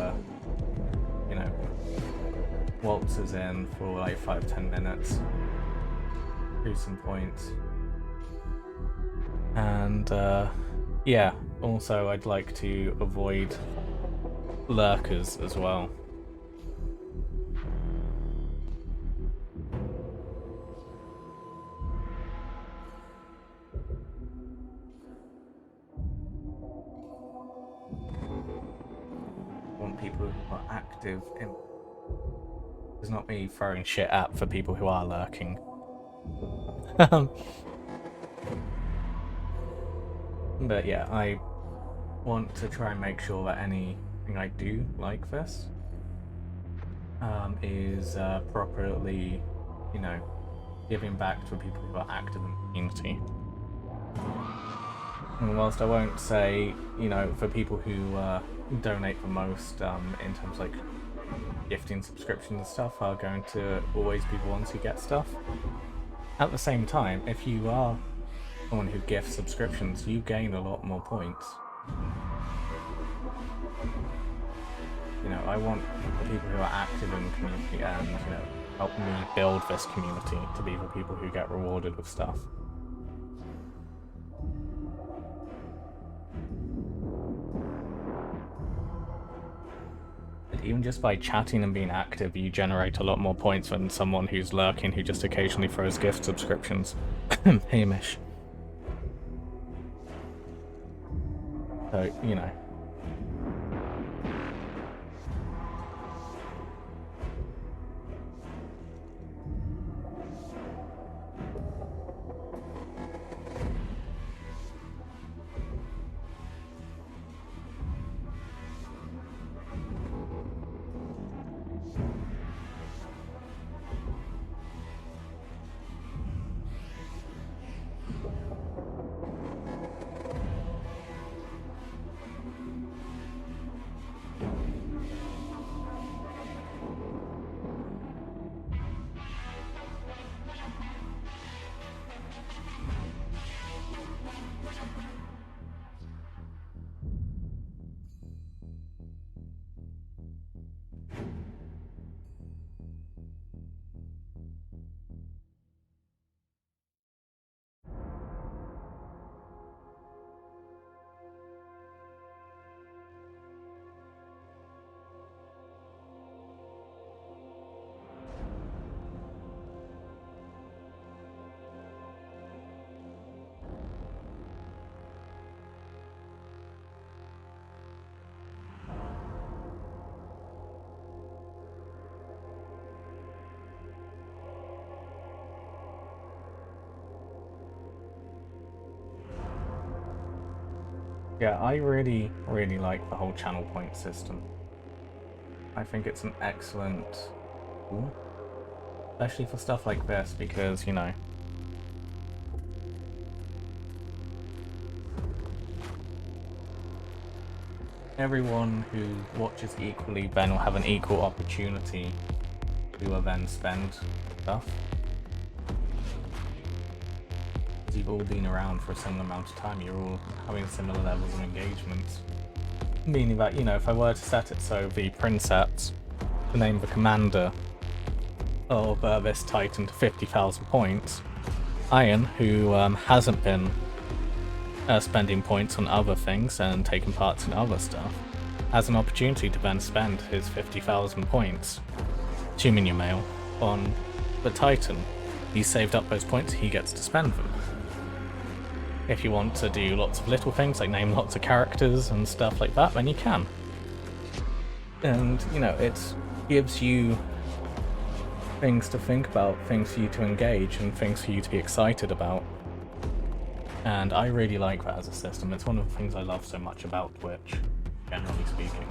you know, waltzes in for like 5-10 minutes, do some points. And yeah, also I'd like to avoid lurkers as well. I want people who are active in... It's not me throwing shit at for people who are lurking. But yeah, I want to try and make sure that anything I do like this is properly, you know, giving back to people who are active in the community. And whilst I won't say, you know, for people who donate the most in terms of like gifting subscriptions and stuff are going to always be the ones who get stuff. At the same time, if you are someone who gifts subscriptions, you gain a lot more points. You know, I want the people who are active in the community and, you know, help me build this community to be the people who get rewarded with stuff. And even just by chatting and being active, you generate a lot more points than someone who's lurking who just occasionally throws gift subscriptions. Hamish. So, you know. Yeah, I really like the whole channel point system. I think it's an excellent tool, especially for stuff like this, because, you know, everyone who watches equally then will have an equal opportunity to then spend stuff. You've all been around for a similar amount of time, you're all having similar levels of engagement. Meaning that, you know, if I were to set it so the Princeps, to name the commander of this Titan to 50,000 points, Iron, who hasn't been spending points on other things and taking parts in other stuff, has an opportunity to then spend his 50,000 points, assuming you're male, on the Titan. He's saved up those points, he gets to spend them. If you want to do lots of little things, like name lots of characters and stuff like that, then you can. And, you know, it gives you things to think about, things for you to engage, and things for you to be excited about. And I really like that as a system. It's one of the things I love so much about Twitch, generally speaking.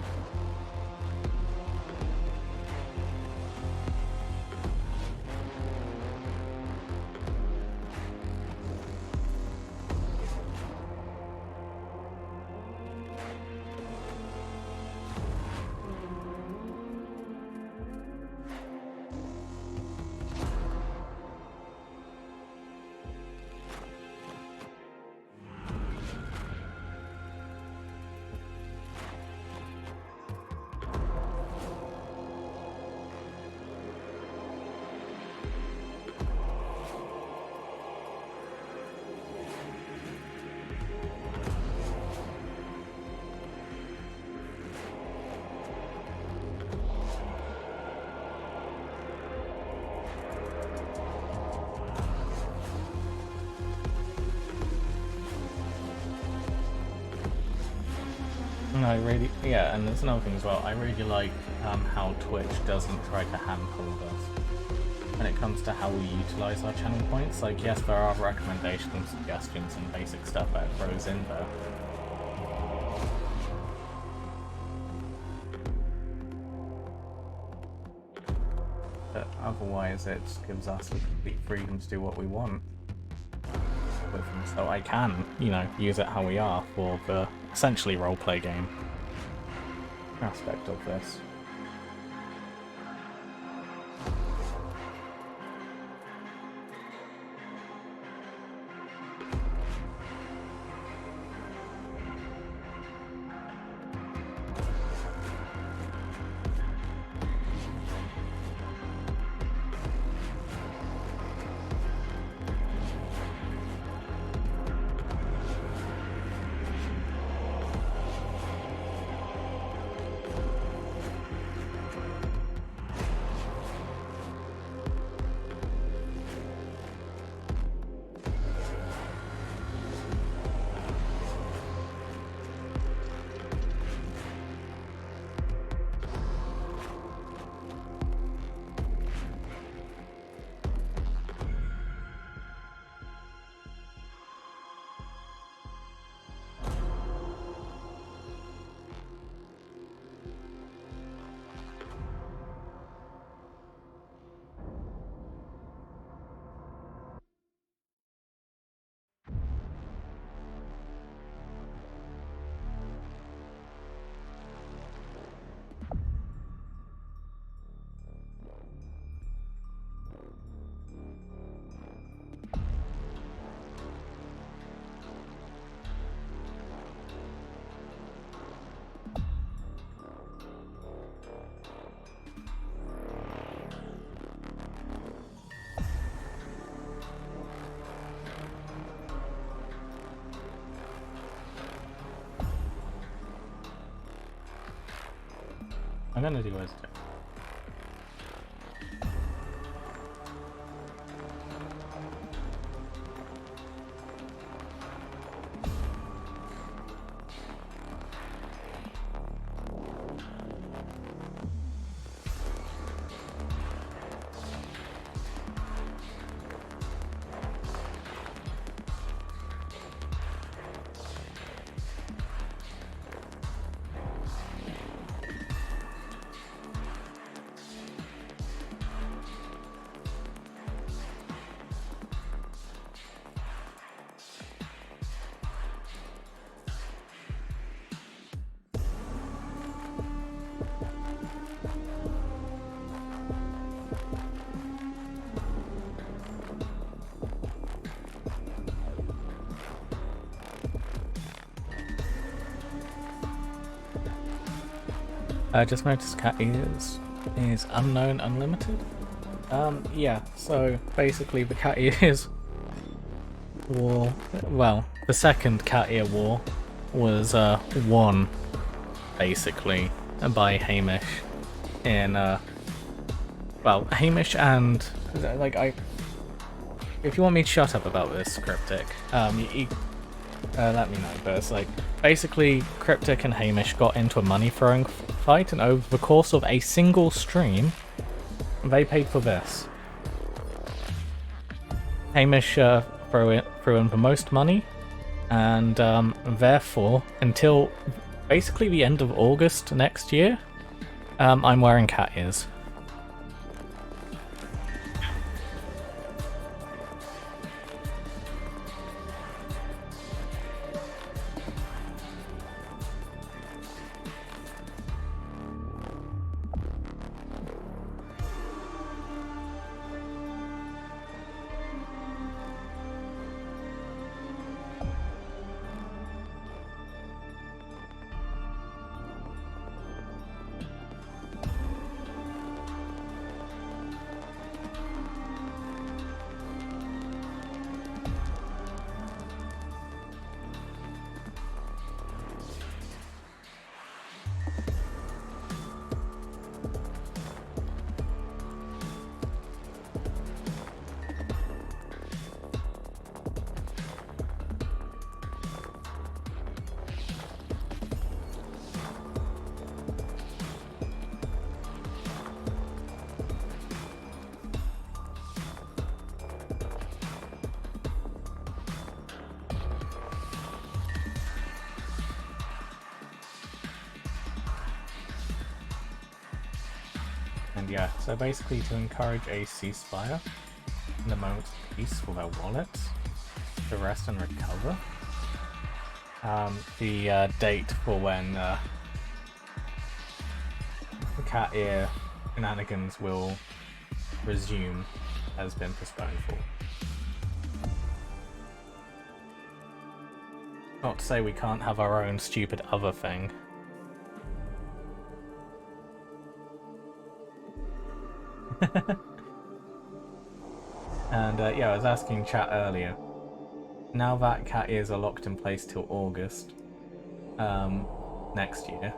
Yeah, and there's another thing as well. I really like how Twitch doesn't try to handhold us when it comes to how we utilize our channel points. Like, yes, there are recommendations, suggestions, and basic stuff that it throws in there. But otherwise, it gives us the complete freedom to do what we want. with them, so I can, you know, use it how we are for the essentially roleplay game aspect of this. I'm gonna do as I just noticed cat ears is unknown unlimited. Yeah, so basically the cat ears war, well, the second cat ear war was won basically by Hamish in well, Hamish and like if you want me to shut up about this, Cryptic, let me know. But it's like basically Cryptic and Hamish got into a money throwing fight, and over the course of a single stream, they paid for this. Hamish threw in the most money, and therefore, until basically the end of August next year, I'm wearing cat ears. And yeah, so basically to encourage a ceasefire in the moment of peace for their wallets, to rest and recover. The date for when the cat ear shenanigans will resume has been postponed for. Not to say we can't have our own stupid other thing. And yeah, I was asking chat earlier. Now that cat ears are locked in place till August next year,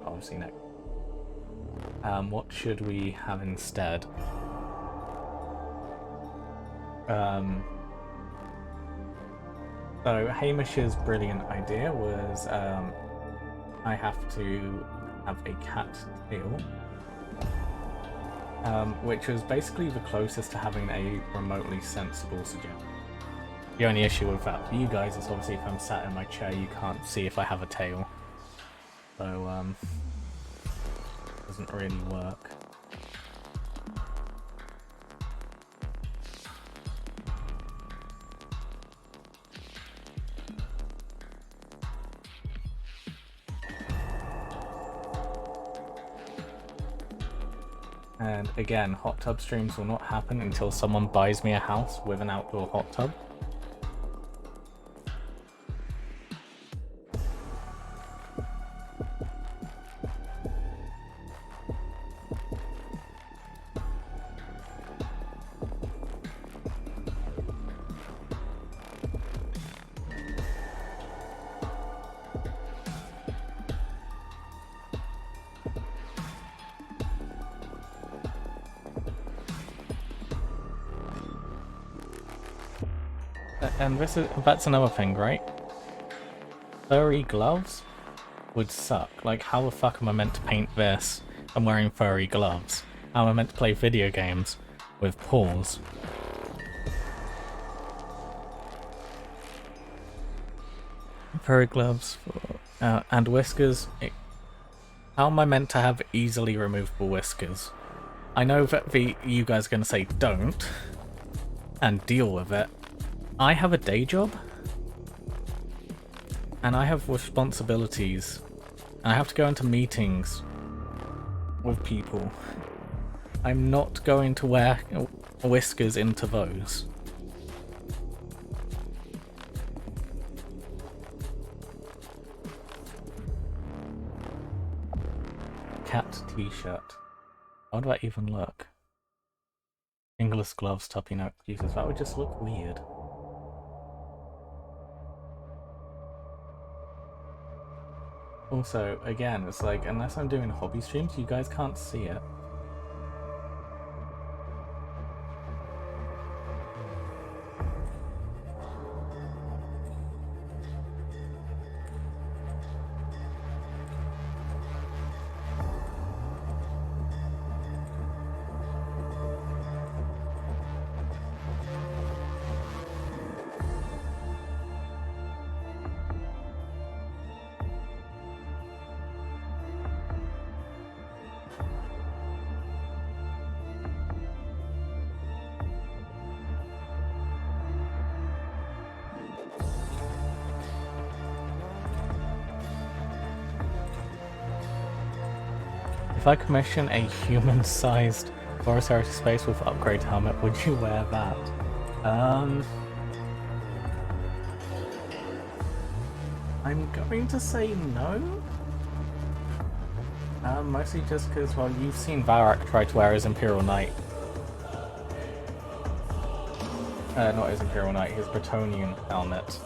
obviously next. What should we have instead? So Hamish's brilliant idea was I have to have a cat tail, which was basically the closest to having a remotely sensible suggestion. The only issue with that for you guys is obviously if I'm sat in my chair you can't see if I have a tail, so doesn't really work. And again, hot tub streams will not happen until someone buys me a house with an outdoor hot tub. And that's another thing, right? Furry gloves would suck. Like, how the fuck am I meant to paint this? I'm wearing furry gloves. How am I meant to play video games with paws? Furry gloves and whiskers. How am I meant to have easily removable whiskers? I know that you guys are going to say don't and deal with it. I have a day job, and I have responsibilities, and I have to go into meetings with people. I'm not going to wear whiskers into those. Cat t-shirt. How would that even look? Fingerless gloves, Tuppy, no excuses. That would just look weird. Also, again, it's like, unless I'm doing hobby streams, you guys can't see it. If I commission a human-sized Forest Heritage Space with upgrade helmet, would you wear that? I'm going to say no. Mostly just because, well, you've seen Varak try to wear his Imperial Knight. Not his Imperial Knight, his Bretonian helmet.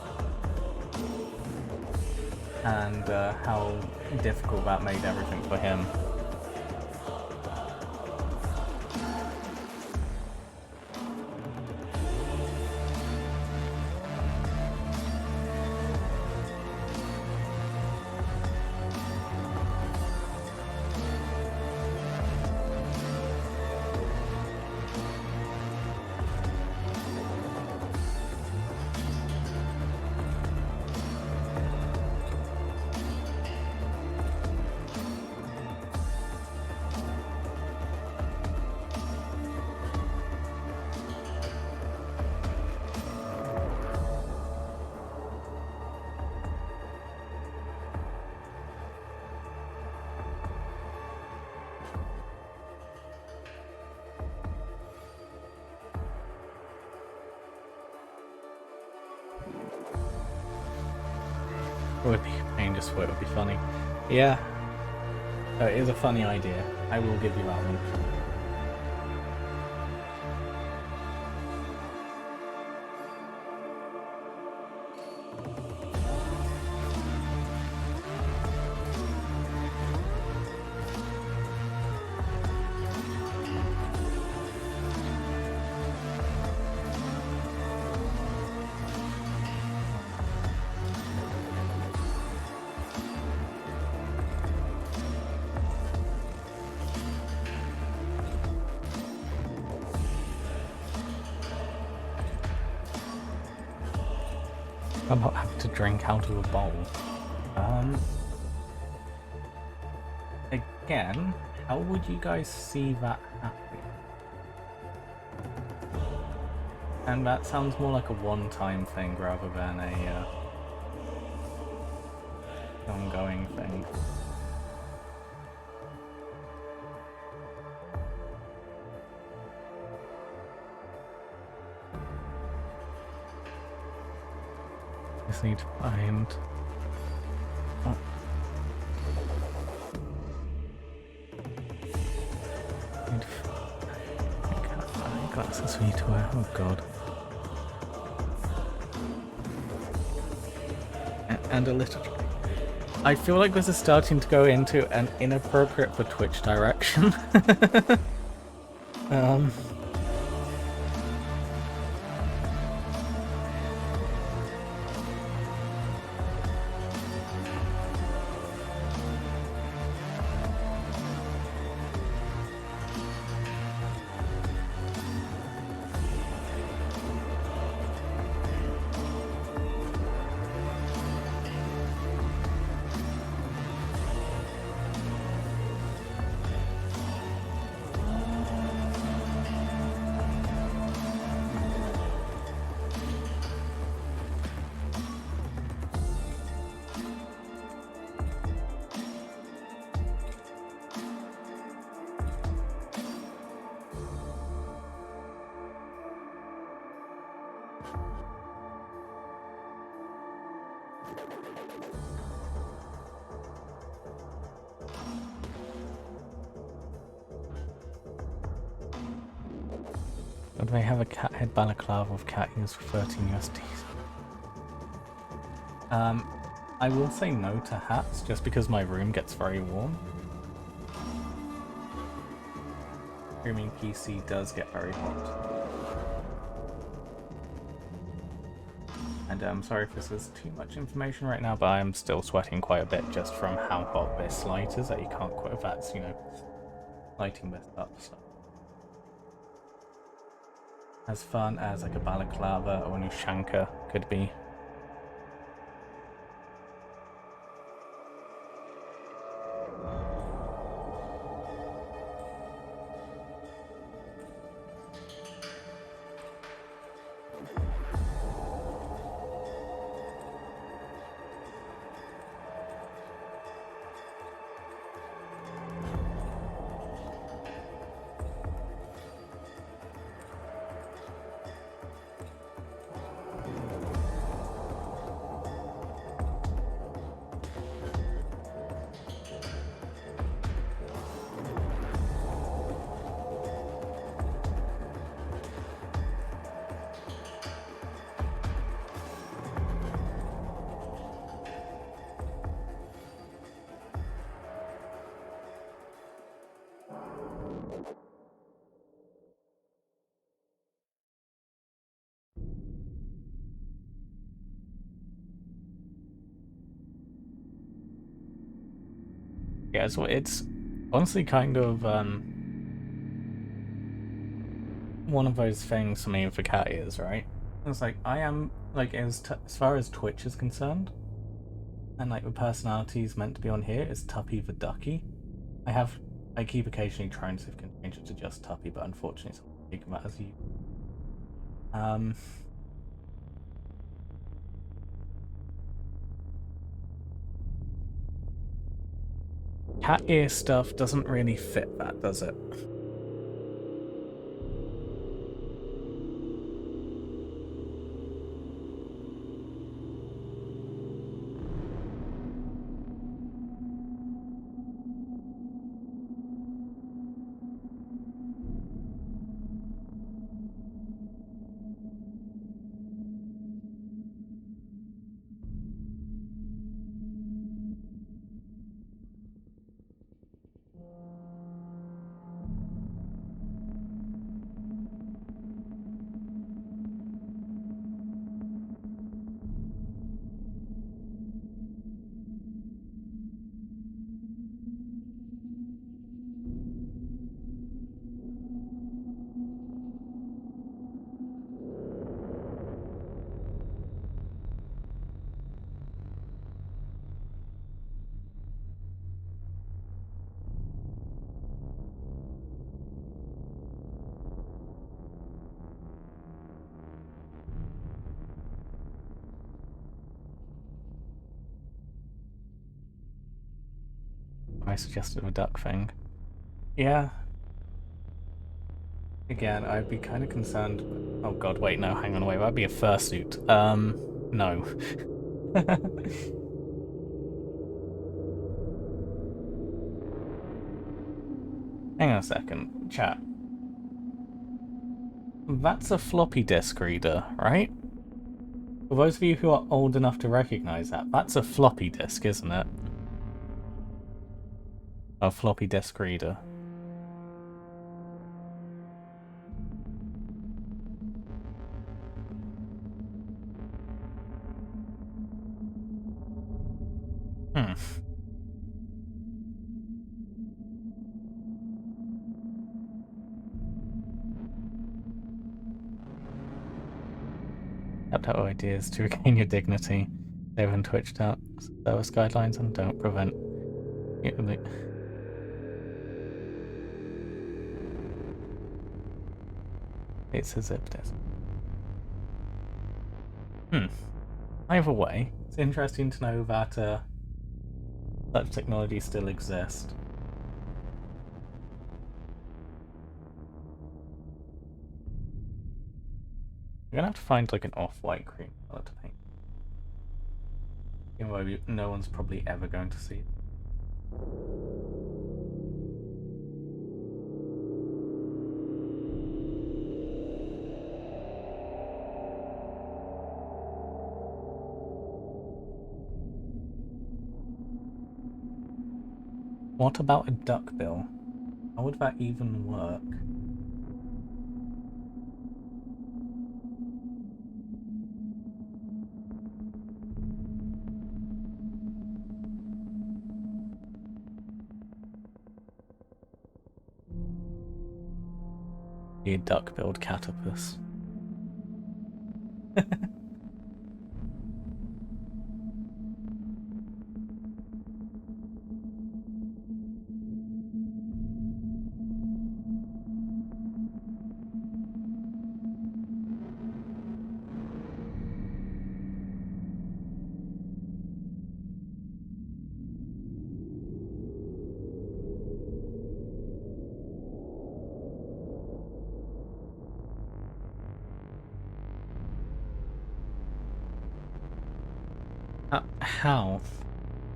And how difficult that made everything for him. It would be a pain just for it would be funny. Yeah. It is a funny idea. I will give you that one. I'm not having to drink out of a bowl. Again, how would you guys see that happening? And that sounds more like a one-time thing rather than a ongoing thing. Just need to find. Oh. Need to find glasses for you to wear. Oh god. And a little. I feel like this is starting to go into an inappropriate for Twitch direction. Do they have a cat head balaclava of cat ears for 13 USD? I will say no to hats just because my room gets very warm. Streaming PC does get very hot. And I'm sorry if this is too much information right now, but I'm still sweating quite a bit just from how hot this light is that you can't quite, that's, you know, lighting this up, so. As fun as like a balaclava or a Ushanka could be. Yeah, so it's honestly kind of one of those things for me for cat ears, right? It's like I am like as far as Twitch is concerned, and like the personality is meant to be on here is Tuppy the Ducky. I keep occasionally trying to see if I can change it to just Tuppy, but unfortunately it's not taking that as you. Cat ear stuff doesn't really fit that, does it? I suggested a duck thing. Yeah. Again, I'd be kind of concerned. Oh god, wait, no, hang on, wait, that'd be a fursuit. No. Hang on a second, chat. That's a floppy disk reader, right? For those of you who are old enough to recognize that, that's a floppy disk, isn't it? A floppy disk reader. Hmm. Have ideas to regain your dignity. Save and Twitch out service guidelines and don't prevent. It's a zip disk. Either way, it's interesting to know that such technology still exists. You're gonna have to find like an off-white cream color to paint. Even though no one's probably ever going to see it. What about a duckbill? How would that even work? Be a duck-billed catopus. How?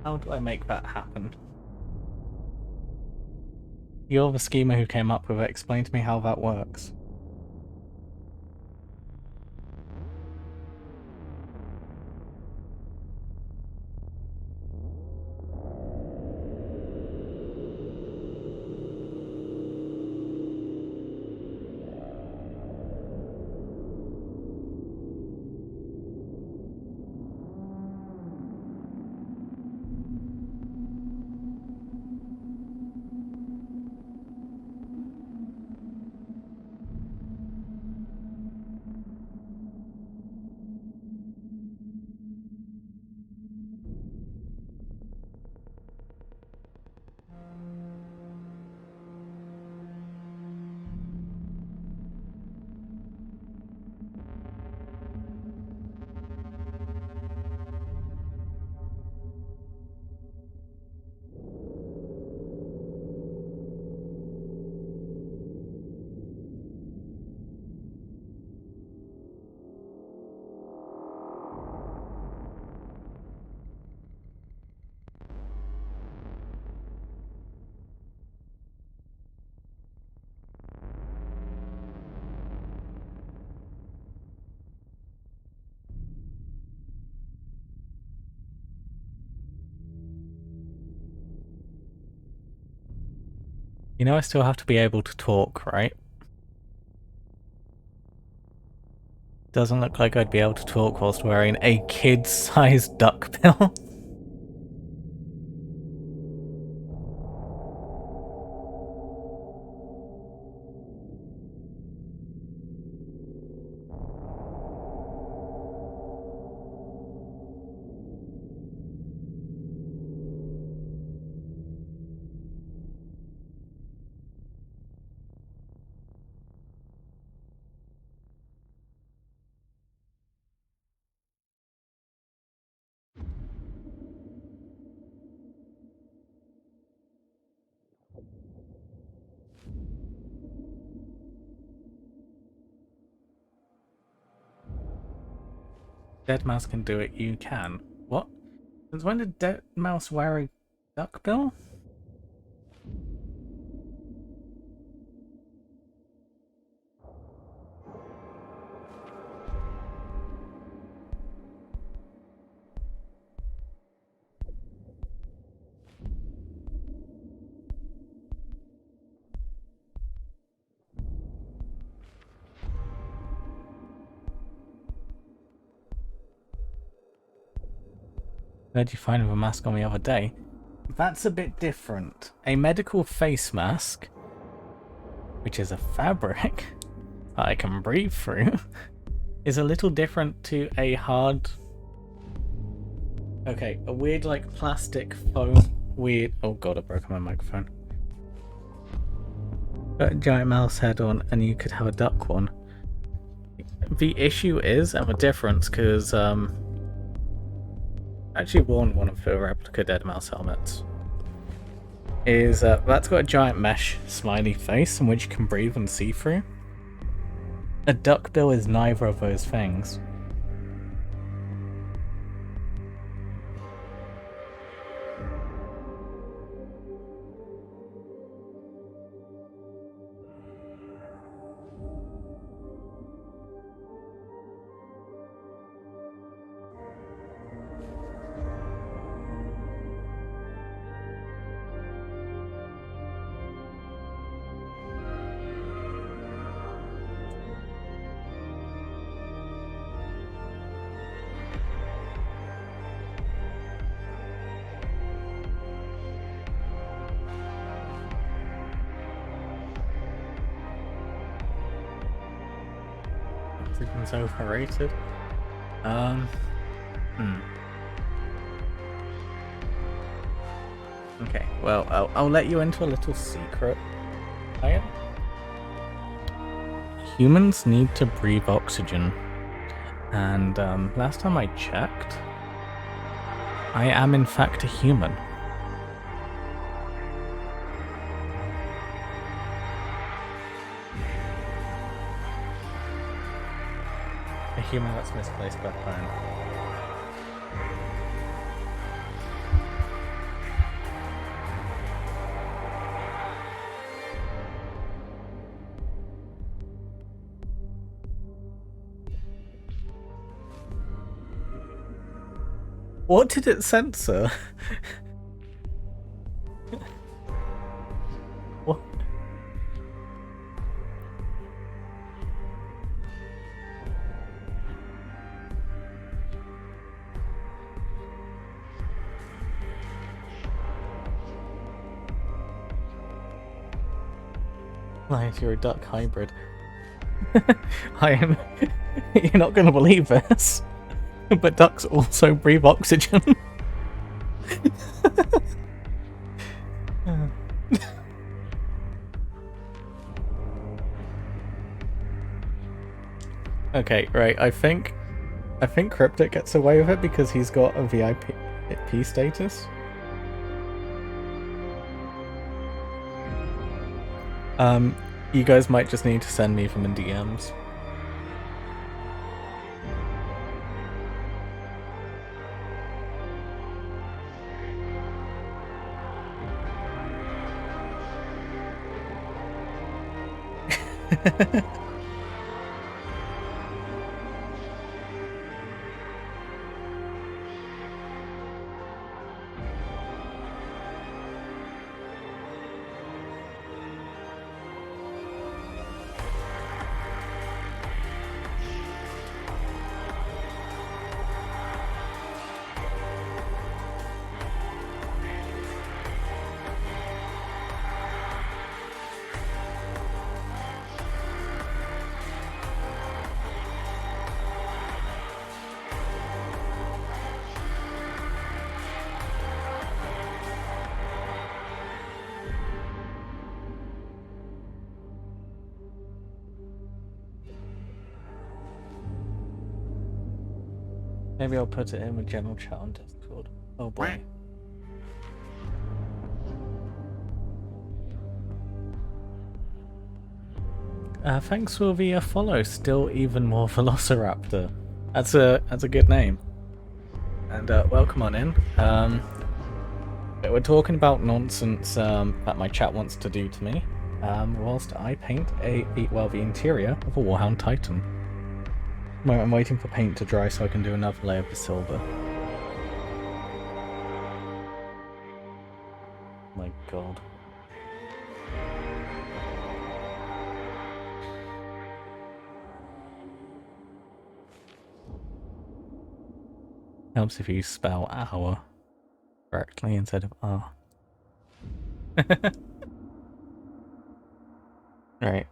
How do I make that happen? You're the schemer who came up with it. Explain to me how that works. You know I still have to be able to talk, right? Doesn't look like I'd be able to talk whilst wearing a kid-sized duckbill. Dead mouse can do it, you can. What? Since when did dead mouse wear a duck bill? Where'd you find a mask on the other day? That's a bit different. A medical face mask, which is a fabric that I can breathe through, is a little different to a hard... Okay, a weird like plastic foam weird... Oh god, I broke my microphone. Put a giant mouse head on and you could have a duck one. The issue is, and the difference, because actually worn one of the replica dead mouse helmets, is that's got a giant mesh smiley face in which you can breathe and see through. A duck bill is neither of those things. Oxygen's overrated. Okay, well, I'll let you into a little secret. Humans need to breathe oxygen, and last time I checked, I am in fact a human. A human that's misplaced by plan. What did it censor? What? Like you're a duck hybrid. I am. You're not going to believe this. But ducks also breathe oxygen. Okay, right. I think Cryptic gets away with it because he's got a VIP status. You guys might just need to send me from in DMs. Maybe I'll put it in with general chat on Discord. Oh boy. Thanks for the follow. Still even more Velociraptor. That's a good name. And welcome on in. We're talking about nonsense that my chat wants to do to me, whilst I paint the interior of a Warhound Titan. I'm waiting for paint to dry so I can do another layer of the silver. My god. Helps if you spell hour correctly instead of R. Right,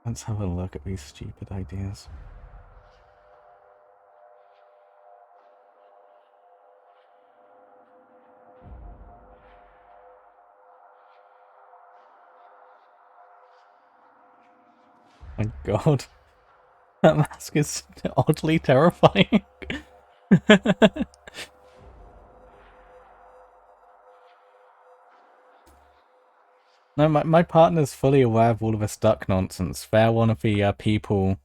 let's have a look at these stupid ideas. My god. That mask is oddly terrifying. No, my partner's fully aware of all of this duck nonsense. They're one of the people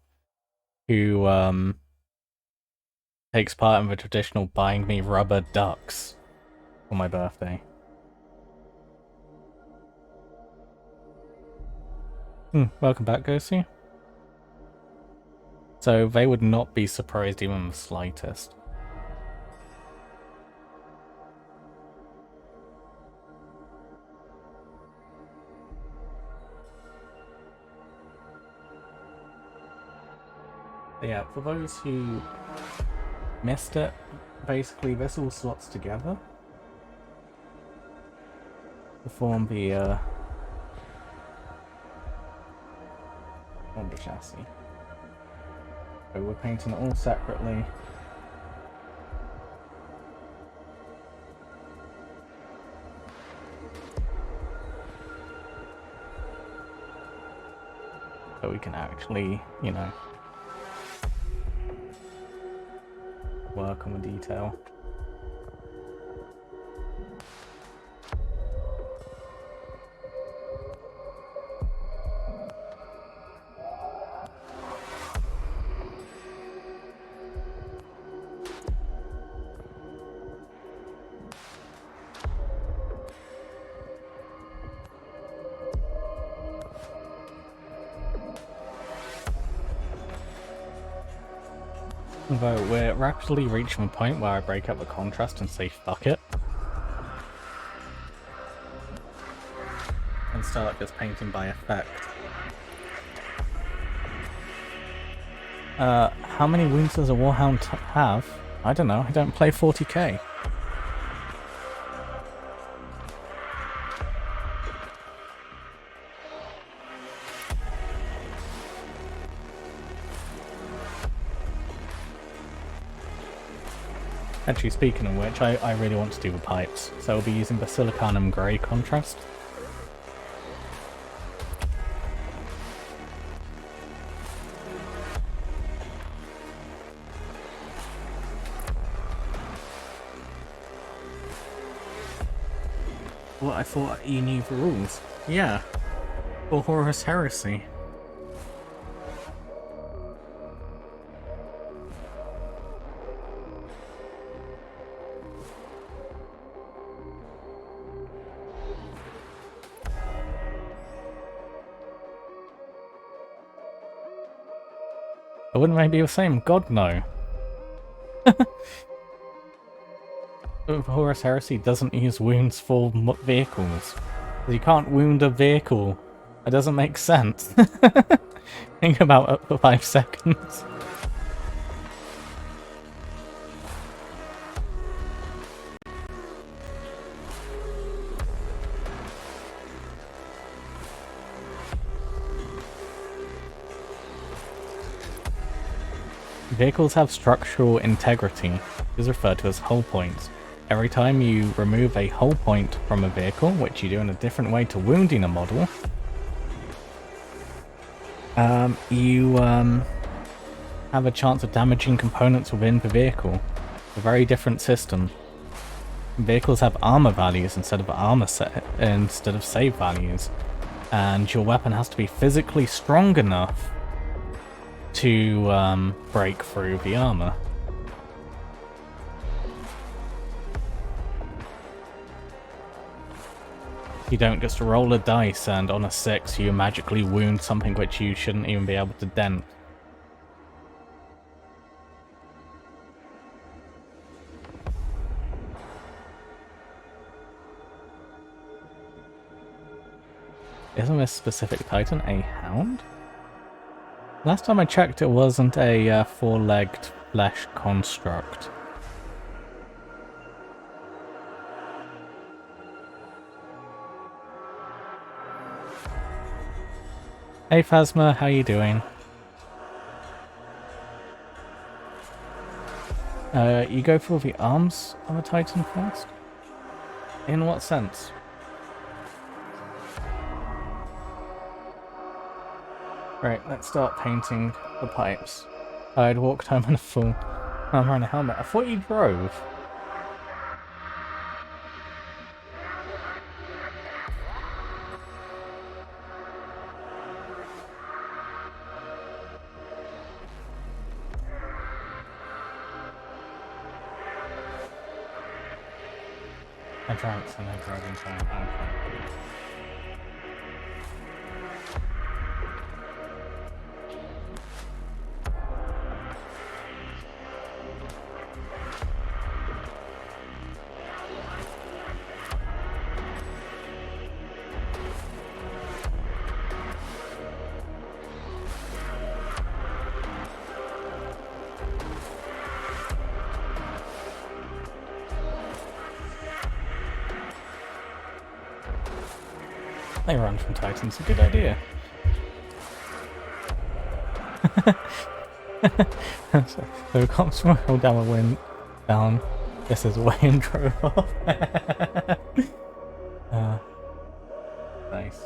who takes part in the traditional buying me rubber ducks for my birthday. Welcome back, Ghosty. So they would not be surprised even the slightest. Yeah, for those who missed it, basically this all slots together to form the chassis. So we're painting it all separately. So we can actually, you know, work on the detail. Although we're rapidly reaching a point where I break up the contrast and say fuck it. And start just painting by effect. How many wounds does a Warhound have? I don't know, I don't play 40k. Actually, speaking of which, I really want to do the pipes, so I'll be using the Silicanum Grey contrast. Well, I thought you knew the rules. Yeah. For Horus Heresy. Wouldn't they be the same? God, no. Horus Heresy doesn't use wounds for vehicles. You can't wound a vehicle. That doesn't make sense. Think about it for 5 seconds. Vehicles have structural integrity. It is referred to as hull points. Every time you remove a hull point from a vehicle, which you do in a different way to wounding a model, you have a chance of damaging components within the vehicle. A very different system. Vehicles have armor values instead of save values, and your weapon has to be physically strong enough to break through the armor. You don't just roll a dice and on a 6 you magically wound something which you shouldn't even be able to dent. Isn't this specific Titan a hound? Last time I checked it wasn't a four-legged flesh construct. Hey Phasma, how you doing? You go for the arms of a Titan first? In what sense? Right, let's start painting the pipes. I'd walked home in a full armor and a helmet. I thought you drove. I drank, so no driving time. Okay. They run from Titans, a good idea. So the cops rolled down the wind down. This is way and drove off. Nice.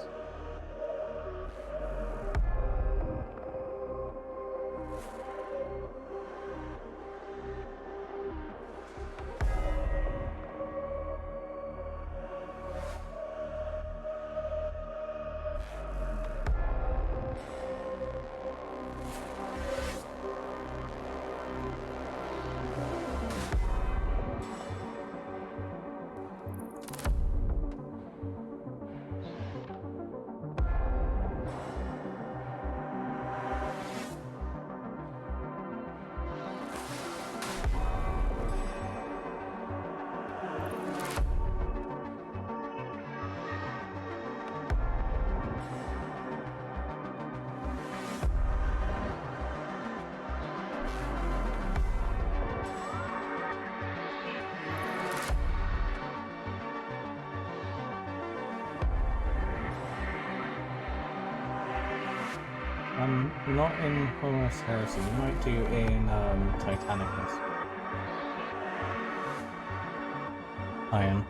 Not in Horus Heresy, you might do in Titanicus. Iron.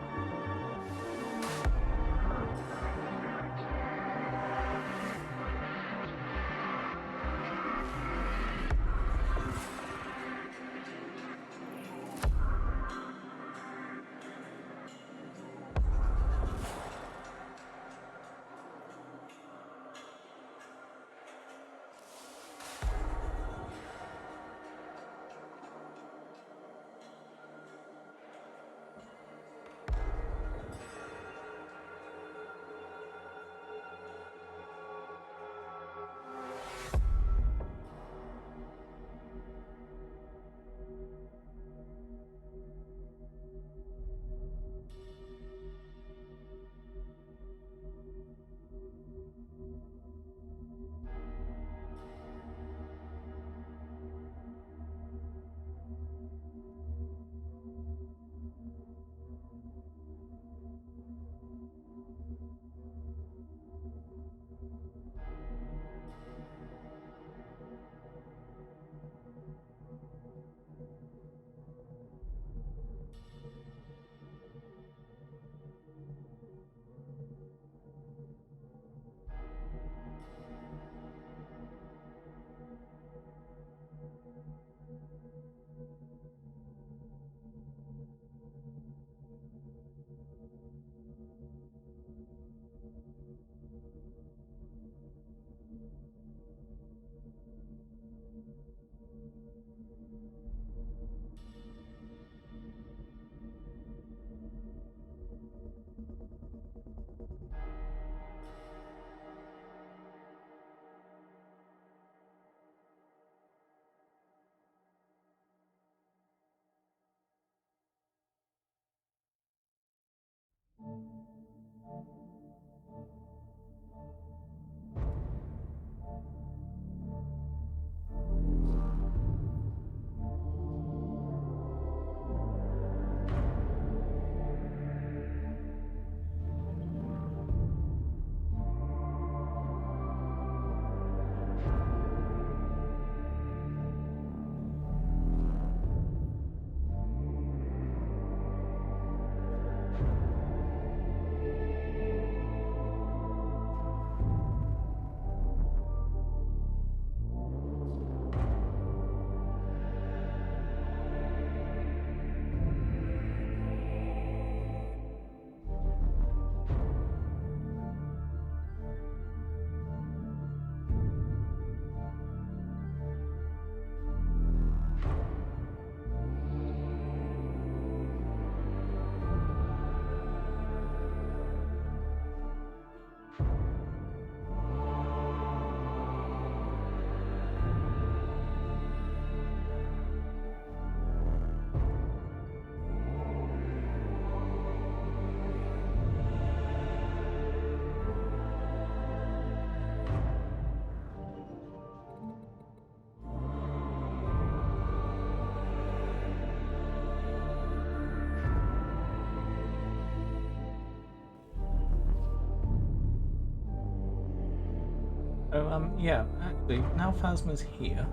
So, yeah, actually, now Phasma's here,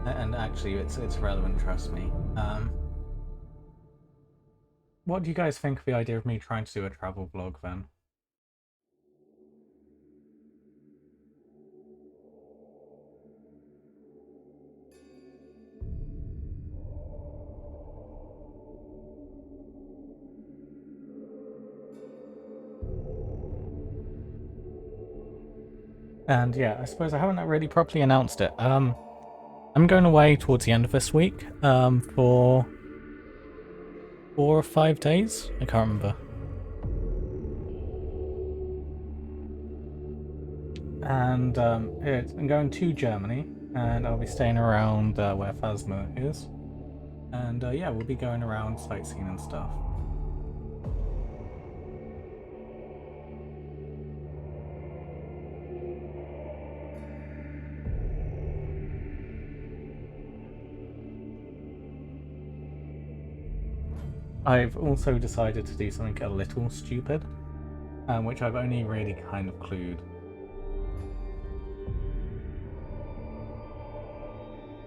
and actually it's relevant, trust me. What do you guys think of the idea of me trying to do a travel vlog then? And yeah, I suppose I haven't really properly announced it. I'm going away towards the end of this week, for 4 or 5 days. I can't remember. And I'm going to Germany, and I'll be staying around where Phasma is. And yeah, we'll be going around sightseeing and stuff. I've also decided to do something a little stupid, which I've only really kind of clued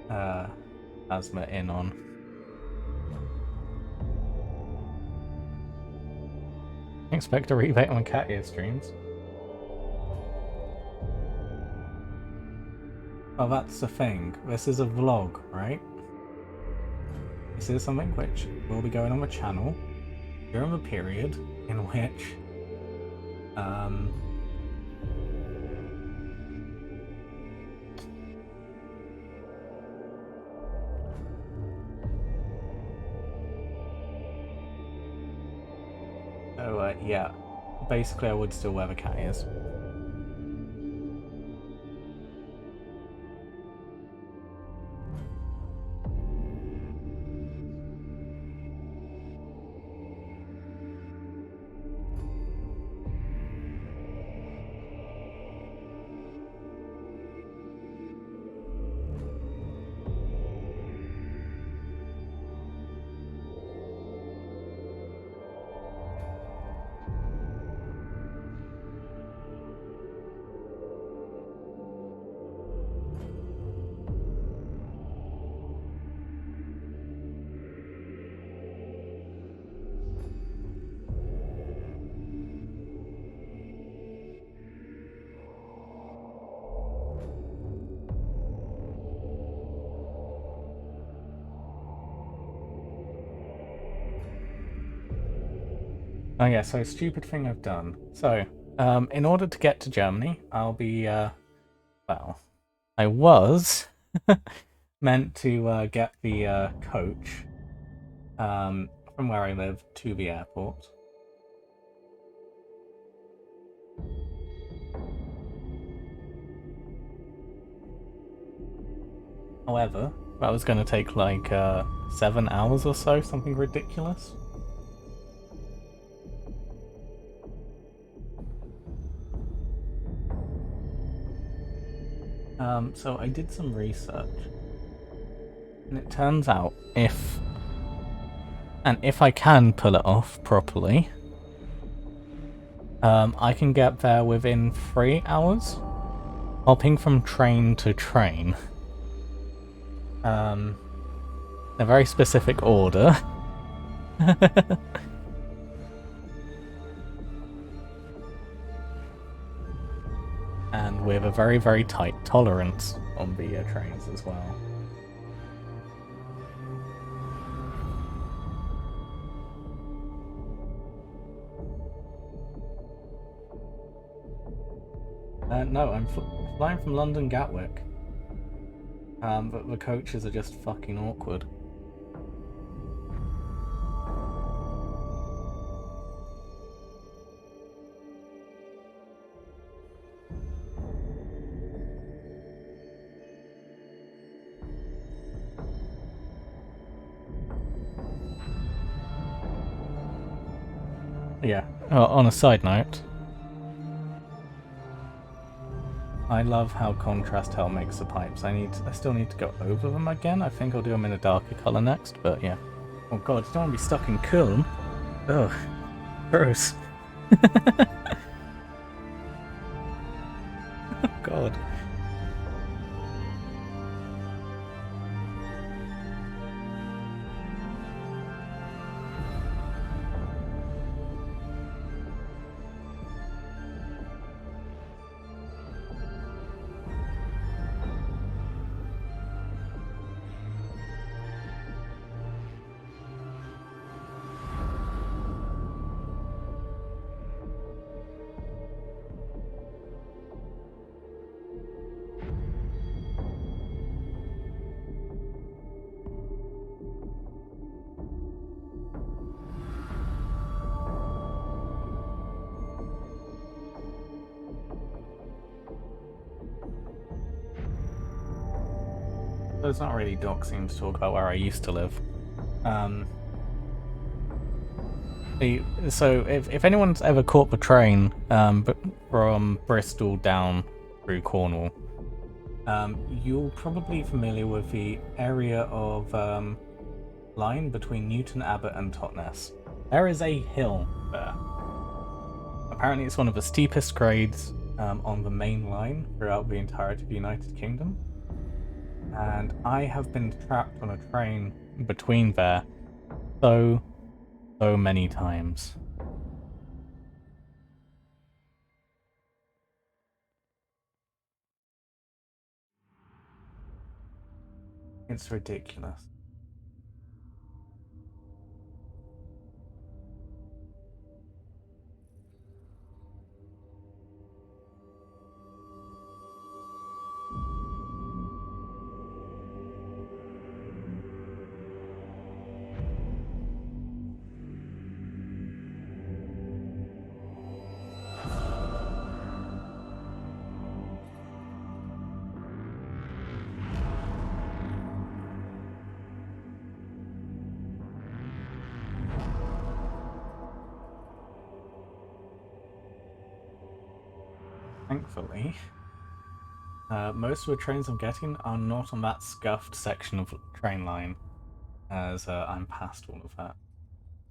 Phasma in on. Expect a rebate on cat ear streams. Well, that's the thing. This is a vlog, right? This is something which will be going on the channel during the period in which yeah, basically I would still wear the cat ears. Oh yeah, so stupid thing I've done. So, in order to get to Germany, I'll be, well, I was meant to get the coach from where I live to the airport. However, that was going to take like 7 hours or so, something ridiculous. So I did some research, and it turns out if I can pull it off properly, I can get there within 3 hours, hopping from train to train. In a very specific order. And with a very, very tight tolerance on the trains as well. No, I'm flying from London Gatwick. But the coaches are just fucking awkward. Yeah, on a side note, I love how contrast hell makes the pipes. I still need to go over them again. I think I'll do them in a darker colour next, but yeah. Oh god, you don't want to be stuck in Kulm. Ugh. Gross. Oh god. So it's not really doxing to talk about where I used to live. So if anyone's ever caught the train from Bristol down through Cornwall, you're probably familiar with the area of line between Newton Abbot and Totnes. There is a hill there. Apparently it's one of the steepest grades on the main line throughout the entirety of the United Kingdom. And I have been trapped on a train between there so many times. It's ridiculous. Thankfully, most of the trains I'm getting are not on that scuffed section of train line, as I'm past all of that.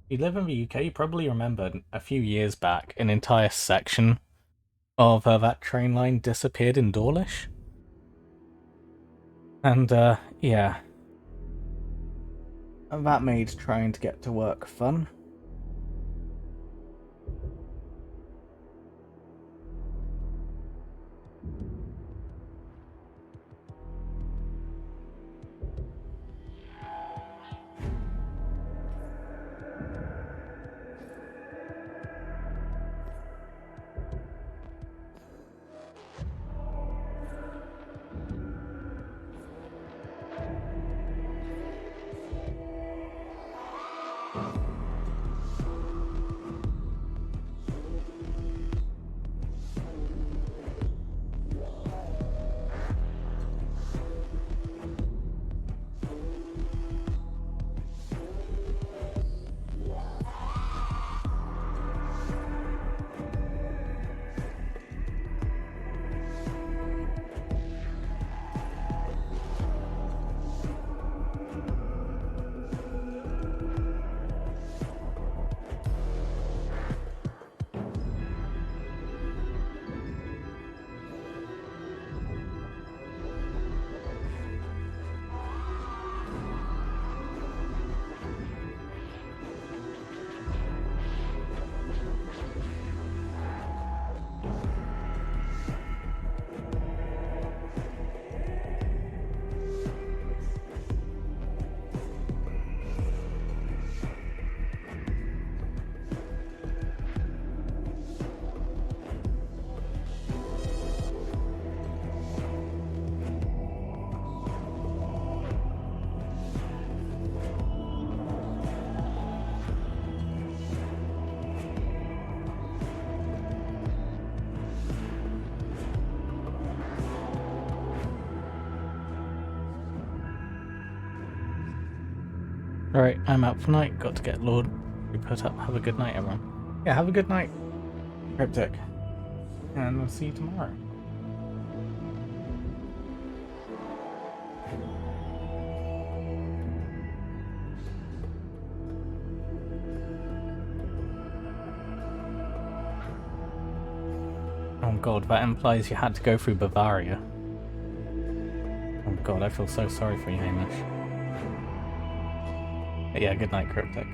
If you live in the UK, you probably remembered a few years back an entire section of that train line disappeared in Dawlish. And yeah, that made trying to get to work fun. Alright, I'm out for night. Got to get Lord put up. Have a good night, everyone. Yeah, have a good night, Cryptic. And we'll see you tomorrow. Oh god, that implies you had to go through Bavaria. Oh god, I feel so sorry for you, Hamish. But yeah, good night, Cryptic.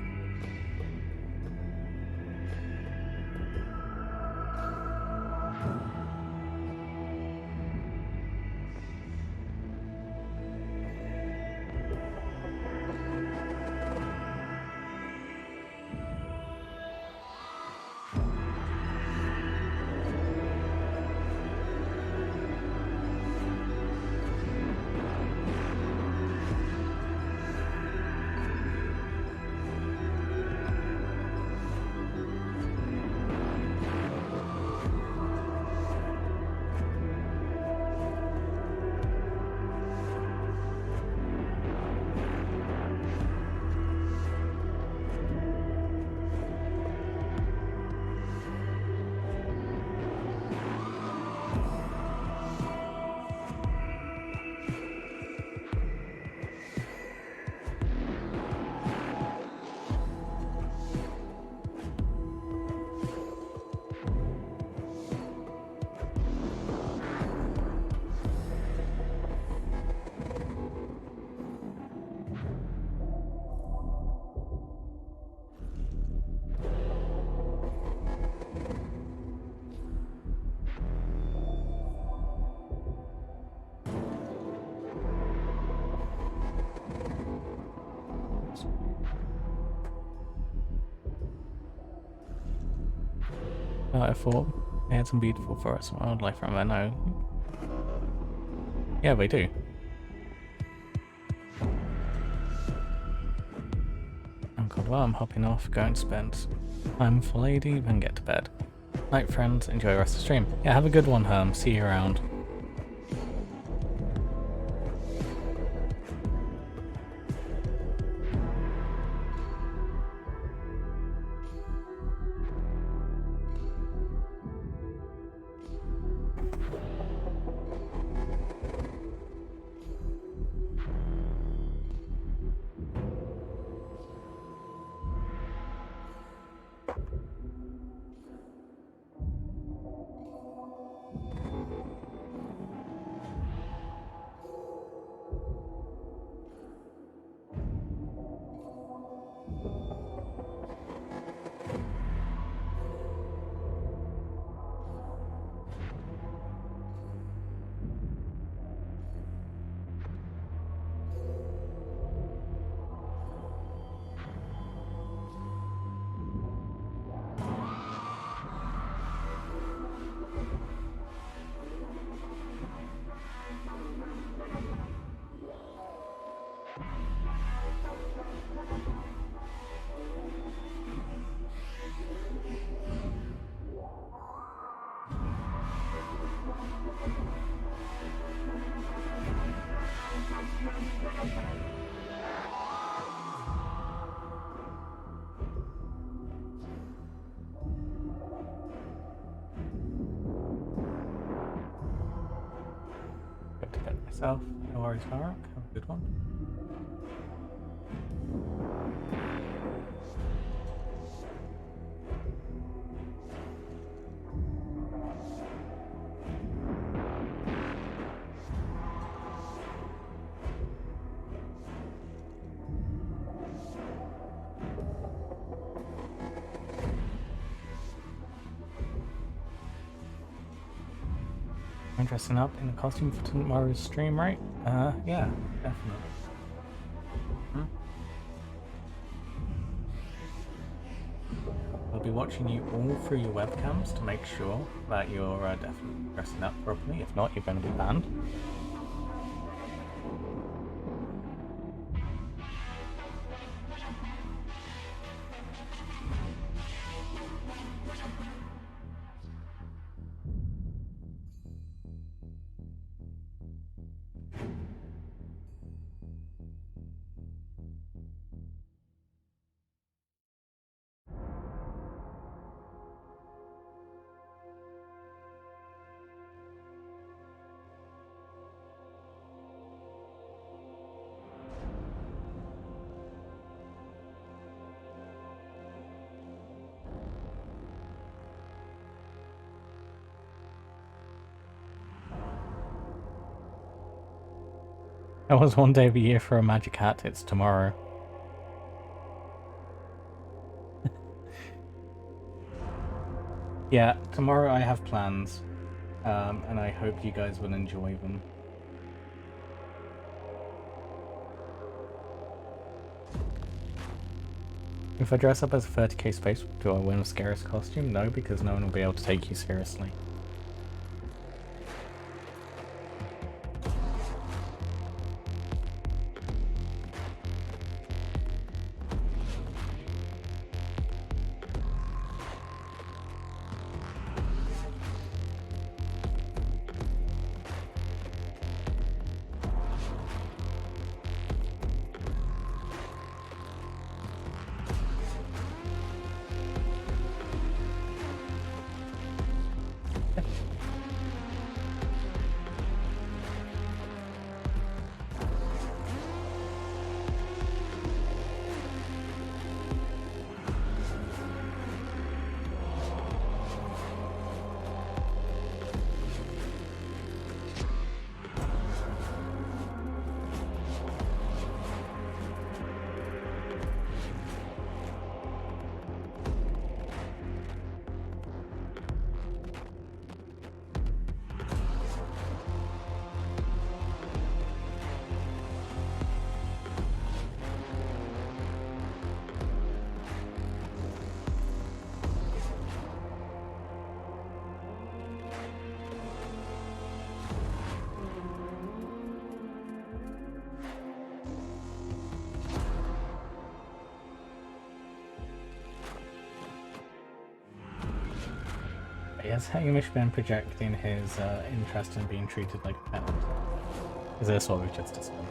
I thought they had some beautiful forests and wildlife around there. No. Yeah, they do. Oh god, well, I'm hopping off, going to spend time with the lady, then get to bed. Night, friends. Enjoy the rest of the stream. Yeah, have a good one, Herm. See you around. Go to bed myself. No worries, Mark. Have a good one. I'm dressing up in a costume for tomorrow's stream, right? Yeah, definitely. I'll be watching you all through your webcams to make sure that you're definitely dressing up properly. If not, you're going to be banned. That was one day of the year for a magic hat. It's tomorrow. Yeah, tomorrow I have plans, and I hope you guys will enjoy them. If I dress up as a 30k space, do I win a scariest costume? No, because no one will be able to take you seriously. Has Hamish been projecting his interest in being treated like a pet? Is this what we've just discovered?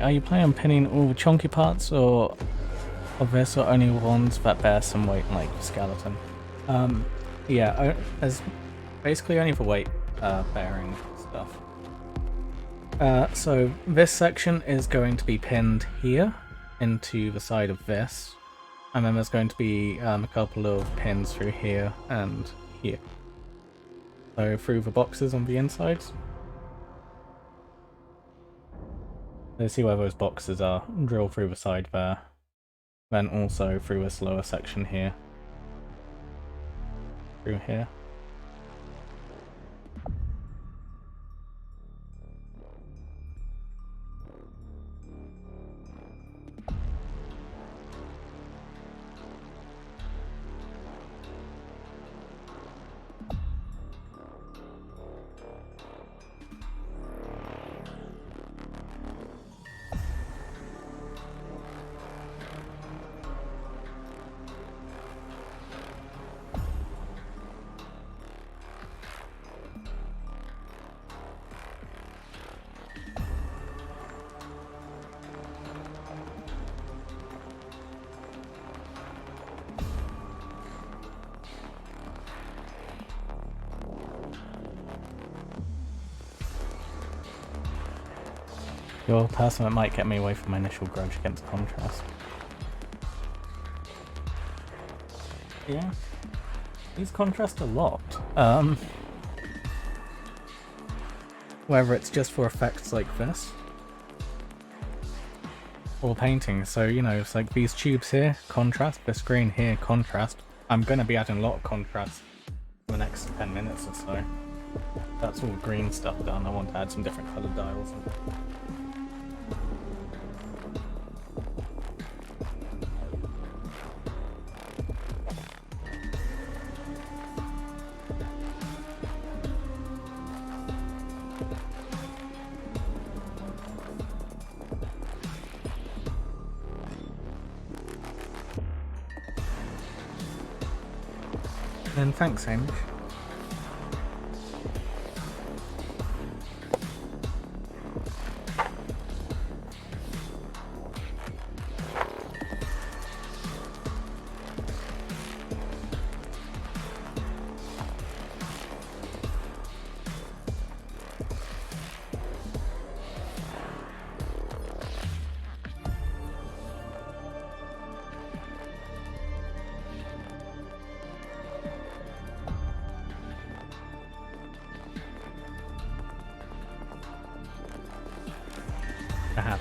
Are you planning on pinning all the chunky parts or of this, or only ones that bear some weight, like skeleton? Yeah, as basically only the weight bearing stuff. So this section is going to be pinned here into the side of this, and then there's going to be a couple of pins through here and here. So through the boxes on the insides. Let's see where those boxes are. Drill through the side there. Then also through this lower section here. Through here. You're the person that might get me away from my initial grudge against contrast. Yeah. These contrast a lot. Whether it's just for effects like this, or painting. So, you know, it's like these tubes here, contrast, this green here, contrast. I'm going to be adding a lot of contrast for the next 10 minutes or so. That's all green stuff done. I want to add some different coloured dials. And thanks, Hamish.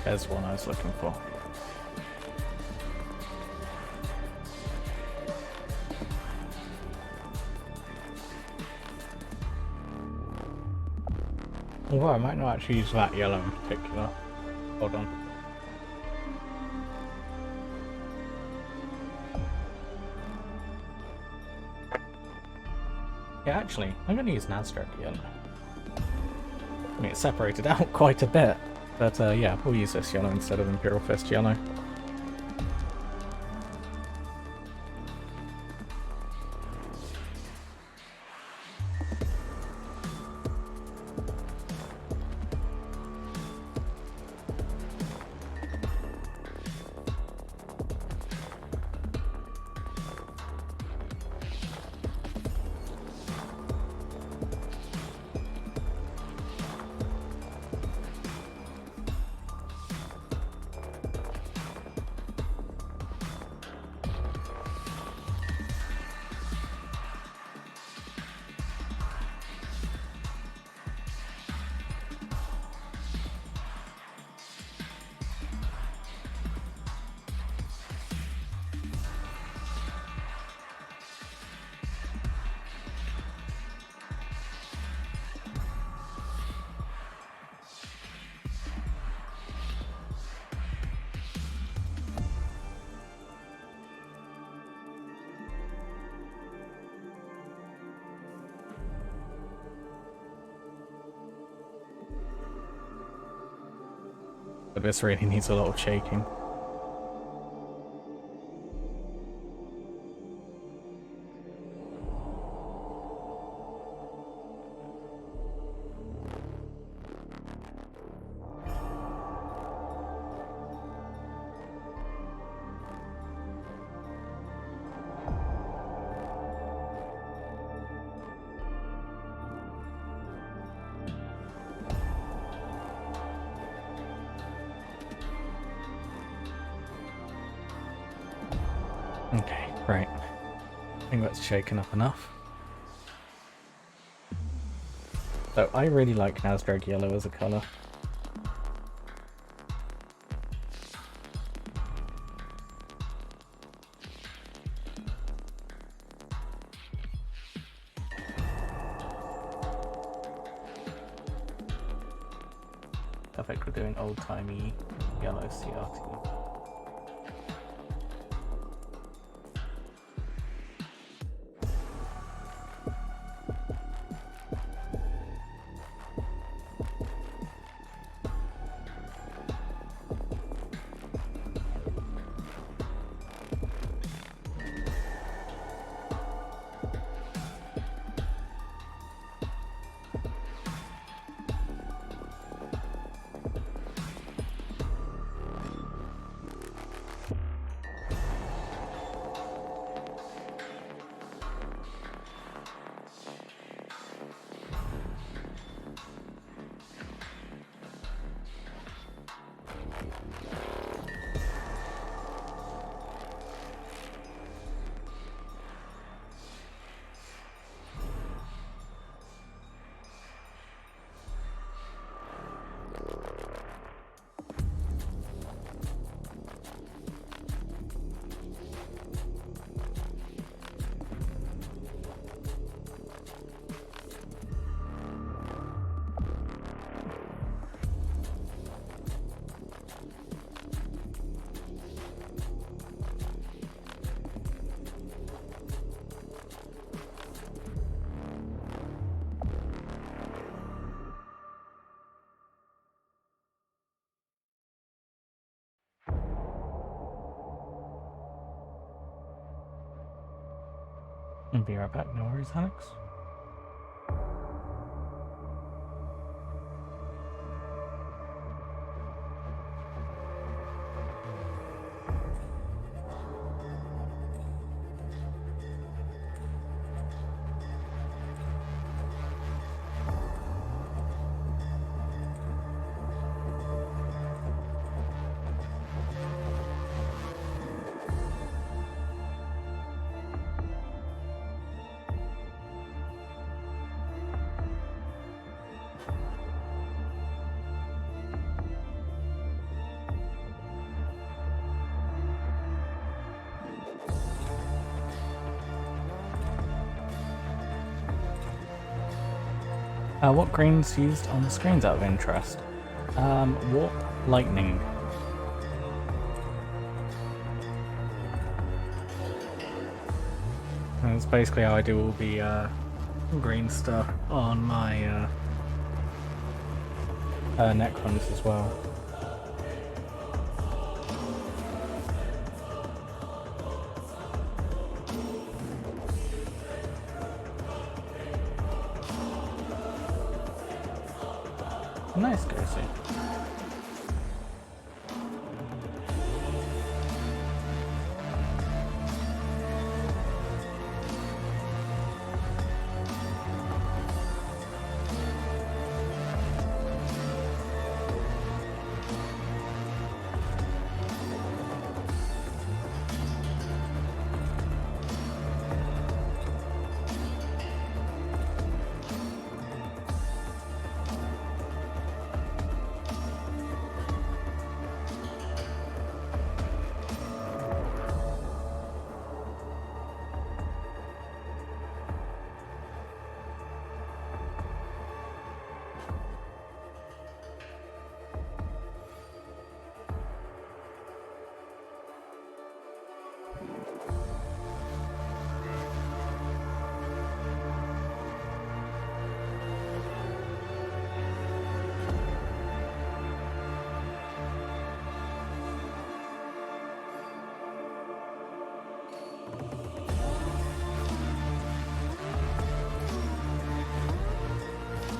There's one I was looking for. Although I might not actually use that yellow in particular. Hold on. Yeah, actually, I'm going to use Nazareth yellow. I mean, it's separated out quite a bit, but yeah, we'll use this yellow instead of Imperial Fist yellow. But this really needs a lot of shaking. Okay, right. I think that's shaken up enough. So I really like Nazdrag yellow as a colour. Perfect for doing old-timey yellow CRT. And be right back, no worries, Alex. What green's used on the screens out of interest? Warp Lightning. And that's basically how I do all the green stuff on my Necrons as well. Nice, Gracie.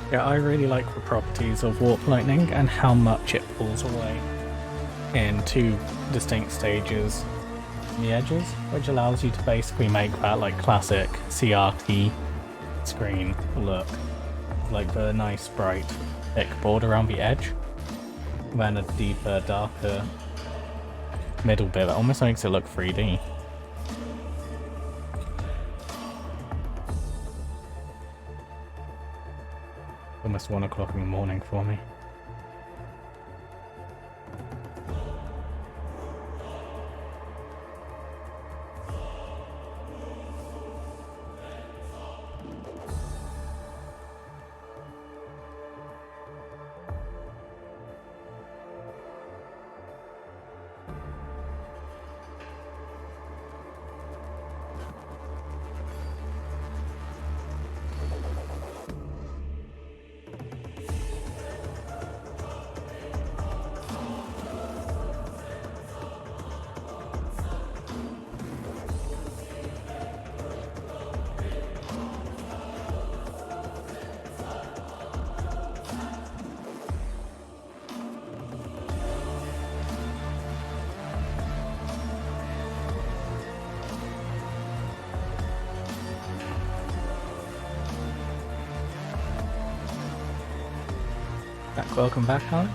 Yeah, I really like the properties of Warp Lightning and how much it pulls away in two distinct stages on the edges, which allows you to basically make that like classic CRT screen look. Like the nice bright thick border around the edge, then a deeper, darker middle bit that almost makes it look 3D. Almost 1 o'clock in the morning for me. Welcome back, Alex.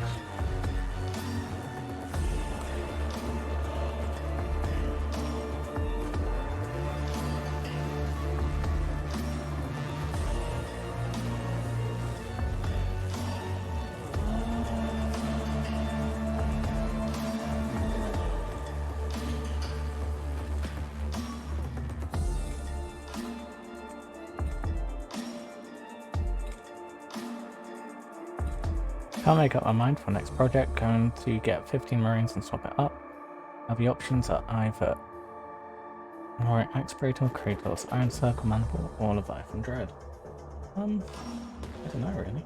Can't make up my mind for next project. Going to get 15 Marines and swap it up. Now the options are either Alright, Explorator, Kratos, Iron Circle, Mantle, or Leviathan Dread. I don't know really.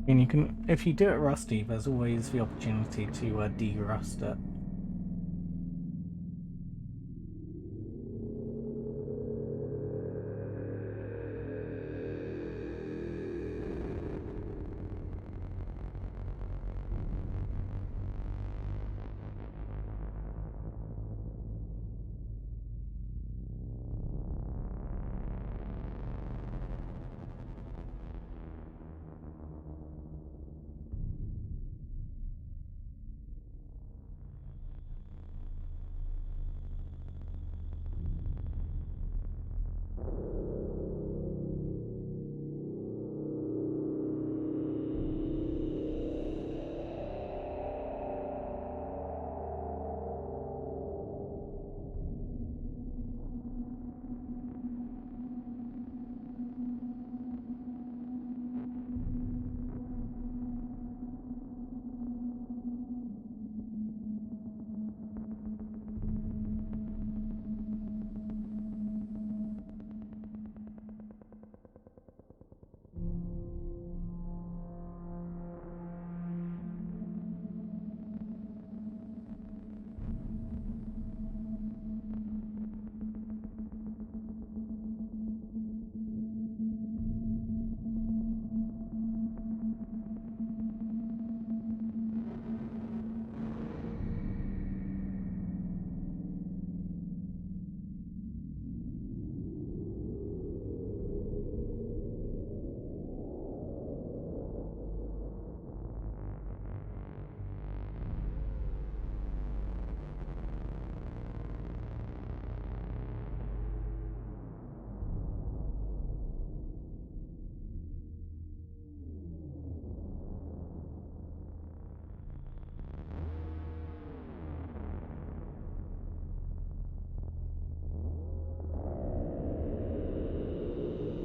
mean, you can, if you do it rusty, there's always the opportunity to de-rust it.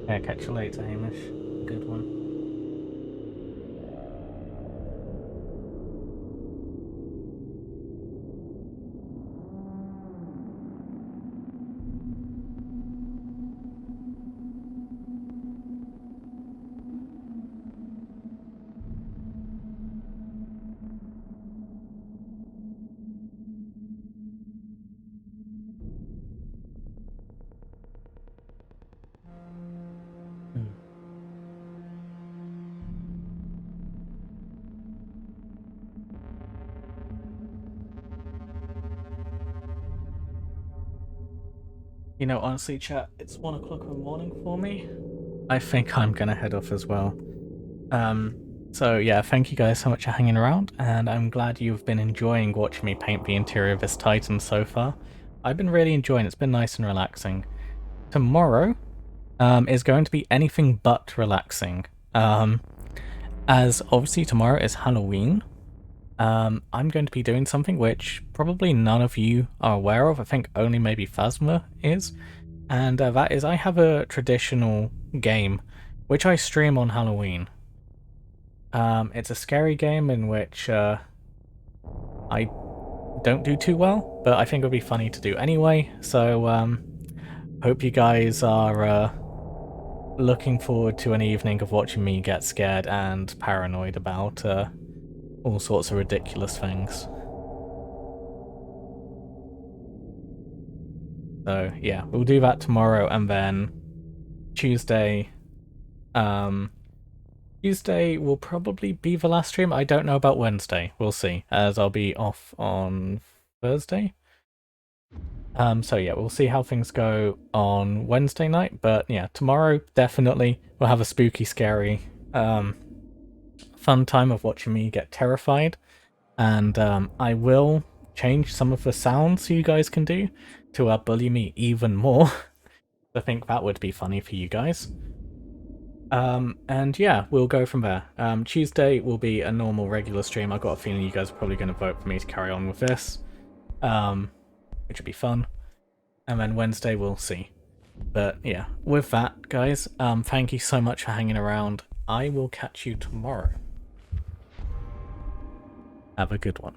Yeah, catch you later, Hamish. Good one. You know, honestly, chat, it's 1 o'clock in the morning for me. I think I'm gonna head off as well. So yeah, thank you guys so much for hanging around, and I'm glad you've been enjoying watching me paint the interior of this Titan so far. I've been really enjoying it. It's been nice and relaxing. Tomorrow is going to be anything but relaxing. As obviously tomorrow is Halloween. I'm going to be doing something which probably none of you are aware of. I think only maybe Phasma is. And that is I have a traditional game which I stream on Halloween. It's a scary game in which I don't do too well, but I think it would be funny to do anyway. So hope you guys are looking forward to an evening of watching me get scared and paranoid about all sorts of ridiculous things. So yeah, we'll do that tomorrow, and then Tuesday Tuesday will probably be the last stream. I don't know about Wednesday. We'll see, as I'll be off on Thursday. So yeah, we'll see how things go on Wednesday night. But yeah, tomorrow definitely we'll have a spooky, scary, fun time of watching me get terrified. And I will change some of the sounds you guys can do to bully me even more. I think that would be funny for you guys. And yeah, we'll go from there. Tuesday will be a normal regular stream. I've got a feeling you guys are probably going to vote for me to carry on with this, which would be fun. And then Wednesday we'll see. But yeah, with that, guys, thank you so much for hanging around. I will catch you tomorrow. Have a good one.